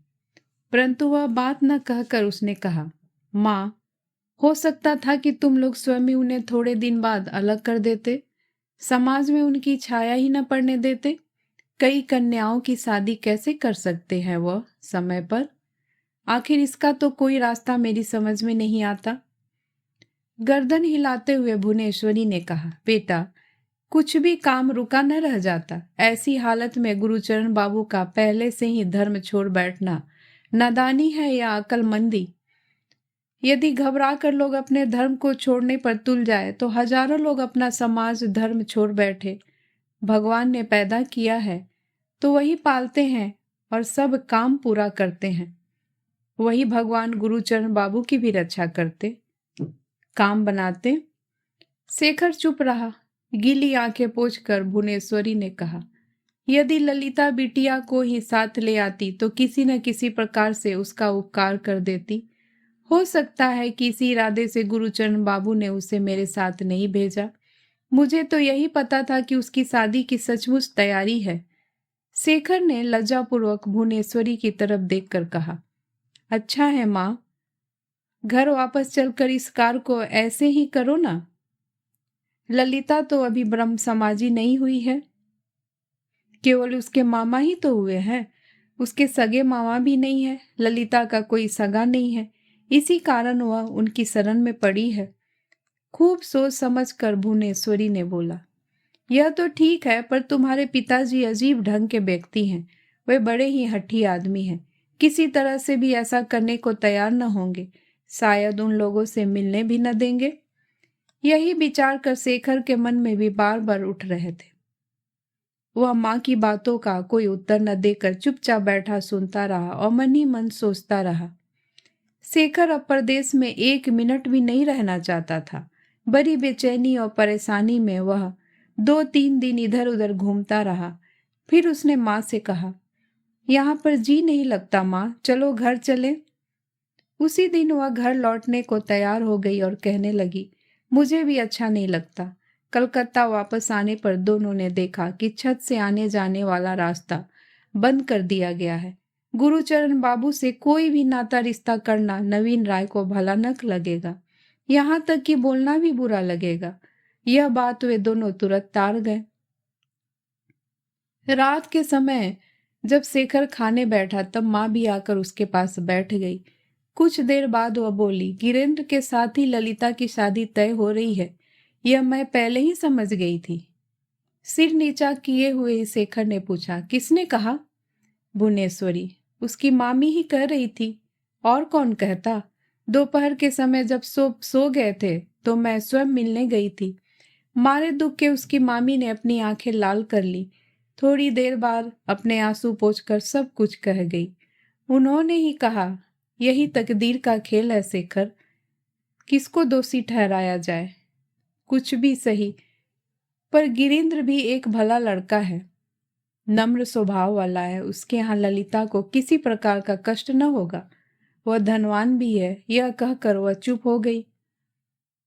परंतु वह बात न कहकर उसने कहा, माँ, हो सकता था कि तुम लोग स्वयं ही उन्हें थोड़े दिन बाद अलग कर देते, समाज में उनकी छाया ही न पड़ने देते। कई कन्याओं की शादी कैसे कर सकते हैं वह समय पर? आखिर इसका तो कोई रास्ता मेरी समझ में नहीं आता। गर्दन हिलाते हुए भुवनेश्वरी ने कहा, बेटा, कुछ भी काम रुका न रह जाता। ऐसी हालत में गुरुचरण बाबू का पहले से ही धर्म छोड़ बैठना नादानी है या अक्लमंदी? यदि घबरा कर लोग अपने धर्म को छोड़ने पर तुल जाए तो हजारों लोग अपना समाज धर्म छोड़ बैठे। भगवान ने पैदा किया है तो वही पालते हैं और सब काम पूरा करते हैं। वही भगवान गुरुचरण बाबू की भी रक्षा करते, काम बनाते। शेखर चुप रहा। गीली आंखें पोंछकर भुवनेश्वरी ने कहा, यदि ललिता बिटिया को ही साथ ले आती तो किसी न किसी प्रकार से उसका उपकार कर देती। हो सकता है कि इसी इरादे से गुरुचरण बाबू ने उसे मेरे साथ नहीं भेजा। मुझे तो यही पता था कि उसकी शादी की सचमुच तैयारी है। शेखर ने लज्जापूर्वक भुवनेश्वरी की तरफ देखकर कहा, अच्छा है माँ, घर वापस चलकर इस कार्य को ऐसे ही करो ना। ललिता तो अभी ब्रह्म समाजी नहीं हुई है, केवल उसके मामा ही तो हुए हैं। उसके सगे मामा भी नहीं है। ललिता का कोई सगा नहीं है, इसी कारण वह उनकी शरण में पड़ी है। खूब सोच समझ कर भुवनेश्वरी ने बोला, यह तो ठीक है, पर तुम्हारे पिताजी अजीब ढंग के व्यक्ति हैं। वे बड़े ही हठी आदमी हैं, किसी तरह से भी ऐसा करने को तैयार न होंगे। शायद उन लोगों से मिलने भी न देंगे। यही विचार कर शेखर के मन में भी बार बार उठ रहे थे। वह माँ की बातों का कोई उत्तर न देकर चुपचाप बैठा सुनता रहा और मन ही मन सोचता रहा। शेखर अब परदेश में 1 मिनट भी नहीं रहना चाहता था। बड़ी बेचैनी और परेशानी में वह 2-3 दिन इधर उधर घूमता रहा। फिर उसने माँ से कहा, यहाँ पर जी नहीं लगता माँ, चलो घर चले। उसी दिन वह घर लौटने को तैयार हो गई और कहने लगी, मुझे भी अच्छा नहीं लगता। कलकत्ता वापस आने पर दोनों ने देखा कि छत से आने जाने वाला रास्ता बंद कर दिया गया है। गुरुचरण बाबू से कोई भी नाता रिश्ता करना नवीन राय को भला न लगेगा, यहाँ तक कि बोलना भी बुरा लगेगा। यह बात वे दोनों तुरंत टाल गए। रात के समय जब शेखर खाने बैठा तब माँ भी आकर उसके पास बैठ गई। कुछ देर बाद वह बोली, गिरेंद्र के साथ ही ललिता की शादी तय हो रही है, यह मैं पहले ही समझ गई थी। सिर नीचा किए हुए शेखर ने पूछा, किसने कहा? भुवनेश्वरी, उसकी मामी ही कह रही थी, और कौन कहता। दोपहर के समय जब सो गए थे तो मैं स्वयं मिलने गई थी। मारे दुख के उसकी मामी ने अपनी आंखें लाल कर ली। थोड़ी देर बाद अपने आंसू पोंछकर सब कुछ कह गई। उन्होंने ही कहा, यही तकदीर का खेल है शेखर, किसको दोषी ठहराया जाए। कुछ भी सही, पर गिरीन्द्र भी एक भला लड़का है, नम्र स्वभाव वाला है। उसके यहाँ ललिता को किसी प्रकार का कष्ट न होगा। वह धनवान भी है। यह कहकर वह चुप हो गई।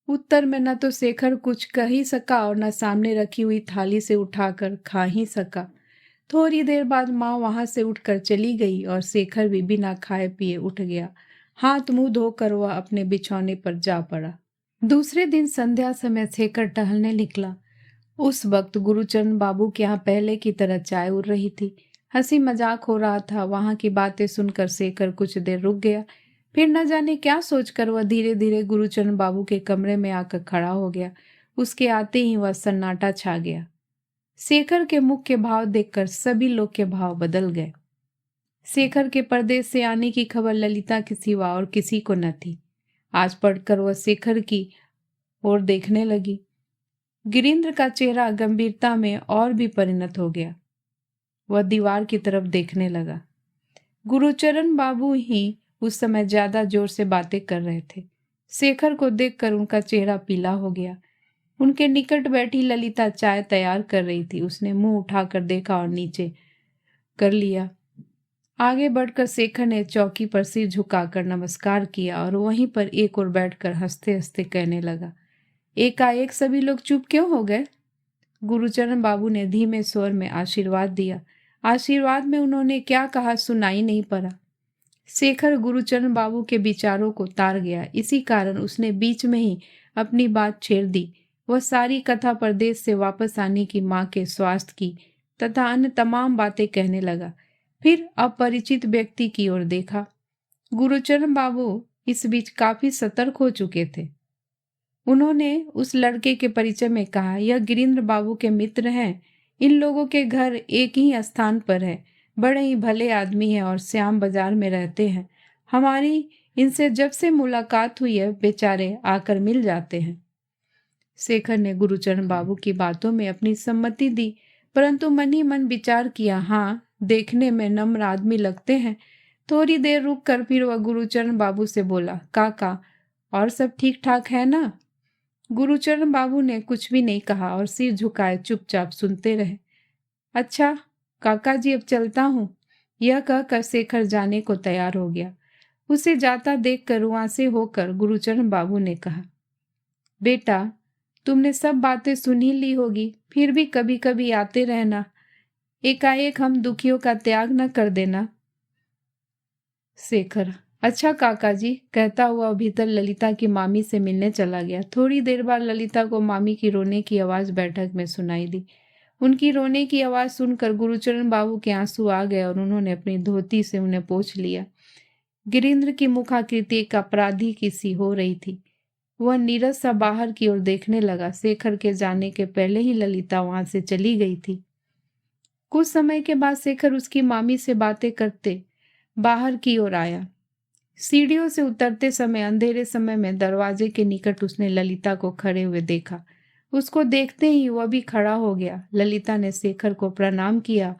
उत्तर में न तो शेखर कुछ कह ही सका और न सामने रखी हुई थाली से उठाकर खा ही सका। थोड़ी देर बाद माँ वहां से उठकर चली गई और शेखर भी बिना खाए पिए उठ गया। हाथ मुंह धोकर वह अपने बिछौने पर जा पड़ा। दूसरे दिन संध्या समय शेखर टहलने निकला। उस वक्त गुरुचरण बाबू के यहाँ पहले की तरह चाय उड़ रही थी। हंसी मजाक हो रहा था। वहां की बातें सुनकर शेखर कुछ देर रुक गया। फिर न जाने क्या सोचकर वह धीरे धीरे गुरुचरण बाबू के कमरे में आकर खड़ा हो गया। उसके आते ही वह सन्नाटा छा गया। शेखर के मुख के भाव देखकर सभी लोग के भाव बदल गए। शेखर के परदेश से आने की खबर ललिता के सिवा और किसी को न थी। आज पढ़कर वह शेखर की ओर देखने लगी। गिरीन्द्र का चेहरा गंभीरता में और भी परिणत हो गया। वह दीवार की तरफ देखने लगा। गुरुचरण बाबू ही उस समय ज्यादा जोर से बातें कर रहे थे। शेखर को देखकर उनका चेहरा पीला हो गया। उनके निकट बैठी ललिता चाय तैयार कर रही थी। उसने मुंह उठाकर देखा और नीचे कर लिया। आगे बढ़कर शेखर ने चौकी पर सिर झुकाकर नमस्कार किया और वहीं पर एक ओर बैठकर हंसते हंसते कहने लगा, एकाएक सभी लोग चुप क्यों हो गए? गुरुचरण बाबू ने धीमे स्वर में आशीर्वाद दिया। आशीर्वाद में उन्होंने क्या कहा सुनाई नहीं पड़ा। शेखर गुरुचरण बाबू के विचारों को तार गया। इसी कारण उसने बीच में ही अपनी बात छेड़ दी। वह सारी कथा परदेश से वापस आने की, माँ के स्वास्थ्य की तथा अन्य तमाम बातें कहने लगा। फिर अपरिचित व्यक्ति की ओर देखा। गुरुचरण बाबू इस बीच काफी सतर्क हो चुके थे। उन्होंने उस लड़के के परिचय में कहा, यह गिरीन्द्र बाबू के मित्र हैं। इन लोगों के घर एक ही स्थान पर है। बड़े ही भले आदमी हैं और श्याम बाजार में रहते हैं। हमारी इनसे जब से मुलाकात हुई है, बेचारे आकर मिल जाते हैं। शेखर ने गुरुचरण बाबू की बातों में अपनी सम्मति दी, परंतु मन ही मन विचार किया, हाँ, देखने में नम्र आदमी लगते हैं। थोड़ी देर रुक कर फिर वह गुरुचरण बाबू से बोला, काका, और सब ठीक ठाक है ना? गुरुचरण बाबू ने कुछ भी नहीं कहा और सिर झुकाए चुपचाप सुनते रहे। अच्छा काका जी, अब चलता हूँ, यह कहकर शेखर जाने को तैयार हो गया। उसे जाता देखकर वहां से होकर गुरुचरण बाबू ने कहा, बेटा, तुमने सब बातें सुन ही ली होगी, फिर भी कभी कभी आते रहना। एकाएक हम दुखियों का त्याग न कर देना। शेखर, अच्छा काका जी, कहता हुआ भीतर ललिता की मामी से मिलने चला गया। थोड़ी देर बाद ललिता को मामी की रोने की आवाज बैठक में सुनाई दी। उनकी रोने की आवाज सुनकर गुरुचरण बाबू के आंसू आ गए और उन्होंने अपनी धोती से उन्हें पोंछ लिया। गिरीन्द्र की मुखाकृति एक अपराधी की सी हो रही थी। वह नीरस सा बाहर की ओर देखने लगा। शेखर के जाने के पहले ही ललिता वहां से चली गई थी। कुछ समय के बाद शेखर उसकी मामी से बातें करते बाहर की ओर आया। सीढ़ियों से उतरते समय अंधेरे समय में दरवाजे के निकट उसने ललिता को खड़े हुए देखा। उसको देखते ही वह भी खड़ा हो गया। ललिता ने शेखर को प्रणाम किया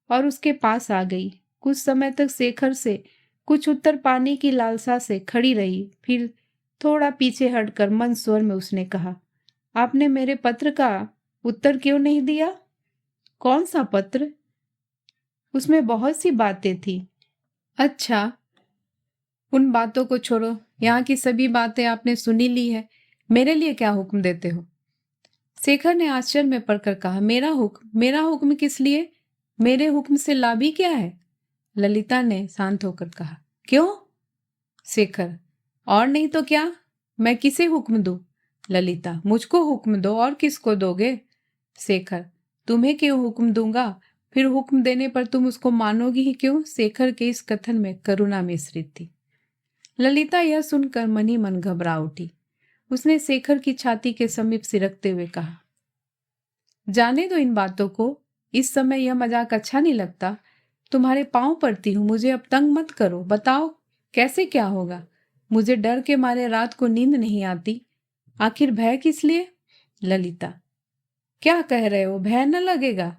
और उसके पास आ गई। कुछ समय तक शेखर से कुछ उत्तर पाने की लालसा से खड़ी रही। फिर थोड़ा पीछे हटकर मंद स्वर में उसने कहा, आपने मेरे पत्र का उत्तर क्यों नहीं दिया? कौन सा पत्र? उसमें बहुत सी बातें थी। अच्छा, उन बातों को छोड़ो, यहाँ की सभी बातें आपने सुनी ली है। मेरे लिए क्या हुक्म देते हो? शेखर ने आश्चर्य में पड़कर कहा, मेरा हुक्म? मेरा हुक्म किस लिए? मेरे हुक्म से लाभ ही क्या है? ललिता ने शांत होकर कहा। क्यों? शेखर, और नहीं तो क्या, मैं किसे हुक्म दूं? ललिता, मुझको हुक्म दो, और किसको दोगे? शेखर, तुम्हें क्यों हुक्म दूंगा? फिर हुक्म देने पर तुम उसको मानोगी ही क्यों? शेखर के इस कथन में करुणा मिश्रित थी। ललिता यह सुनकर मन ही मन घबरा उठी। उसने शेखर की छाती के समीप सिरकते हुए कहा, जाने दो इन बातों को, इस समय यह मजाक अच्छा नहीं लगता। तुम्हारे पांव पड़ती हूँ, मुझे अब तंग मत करो। बताओ कैसे क्या होगा? मुझे डर के मारे रात को नींद नहीं आती। आखिर भय किस लिए? ललिता, क्या कह रहे हो? भय न लगेगा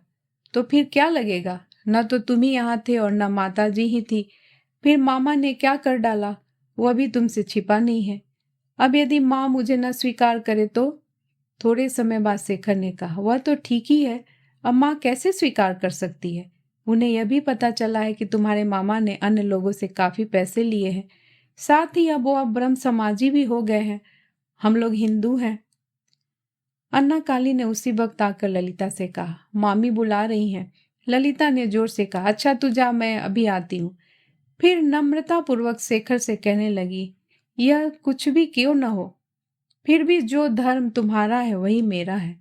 तो फिर क्या लगेगा? न तो तुम ही यहाँ थे और न माता जी ही थी। फिर मामा ने क्या कर डाला वह भी तुमसे छिपा नहीं है। अब यदि माँ मुझे न स्वीकार करे तो? थोड़े समय बाद शेखर ने कहा, वह तो ठीक ही है, अब माँ कैसे स्वीकार कर सकती है? उन्हें यह भी पता चला है कि तुम्हारे मामा ने अन्य लोगों से काफी पैसे लिए हैं। साथ ही अब वो ब्रह्म समाजी भी हो गए हैं। हम लोग हिंदू हैं। अन्ना काली ने उसी वक्त आकर ललिता से कहा, मामी बुला रही हैं। ललिता ने जोर से कहा। अच्छा तू जा, मैं अभी आती हूँ। फिर नम्रतापूर्वक शेखर से कहने लगी, यह कुछ भी क्यों न हो, फिर भी जो धर्म तुम्हारा है वही मेरा है।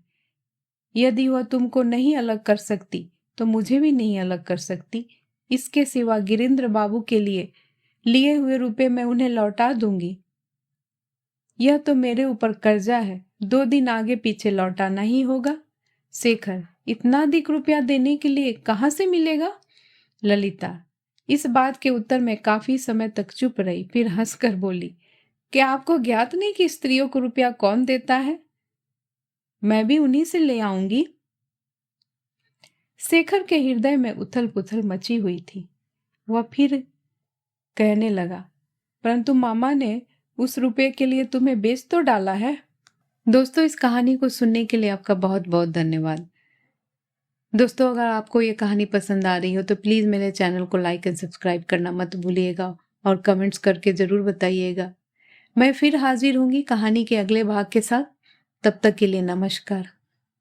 यदि वह तुमको नहीं अलग कर सकती तो मुझे भी नहीं अलग कर सकती। इसके सिवा गिरीन्द्र बाबू के लिए हुए रुपए मैं उन्हें लौटा दूंगी। यह तो मेरे ऊपर कर्जा है, 2 दिन आगे पीछे लौटाना ही होगा। शेखर, इतना अधिक रुपया देने के लिए कहाँ से मिलेगा? ललिता इस बात के उत्तर में काफी समय तक चुप रही, फिर हंसकर बोली, क्या आपको ज्ञात नहीं कि स्त्रियों को रुपया कौन देता है? मैं भी उन्हीं से ले आऊंगी। शेखर के हृदय में उथल पुथल मची हुई थी। वह फिर कहने लगा, परंतु मामा ने उस रुपये के लिए तुम्हें बेच तो डाला है। दोस्तों, इस कहानी को सुनने के लिए आपका बहुत बहुत धन्यवाद। दोस्तों, अगर आपको ये कहानी पसंद आ रही हो तो प्लीज़ मेरे चैनल को लाइक एंड सब्सक्राइब करना मत भूलिएगा और कमेंट्स करके ज़रूर बताइएगा। मैं फिर हाजिर होंगी कहानी के अगले भाग के साथ। तब तक के लिए नमस्कार।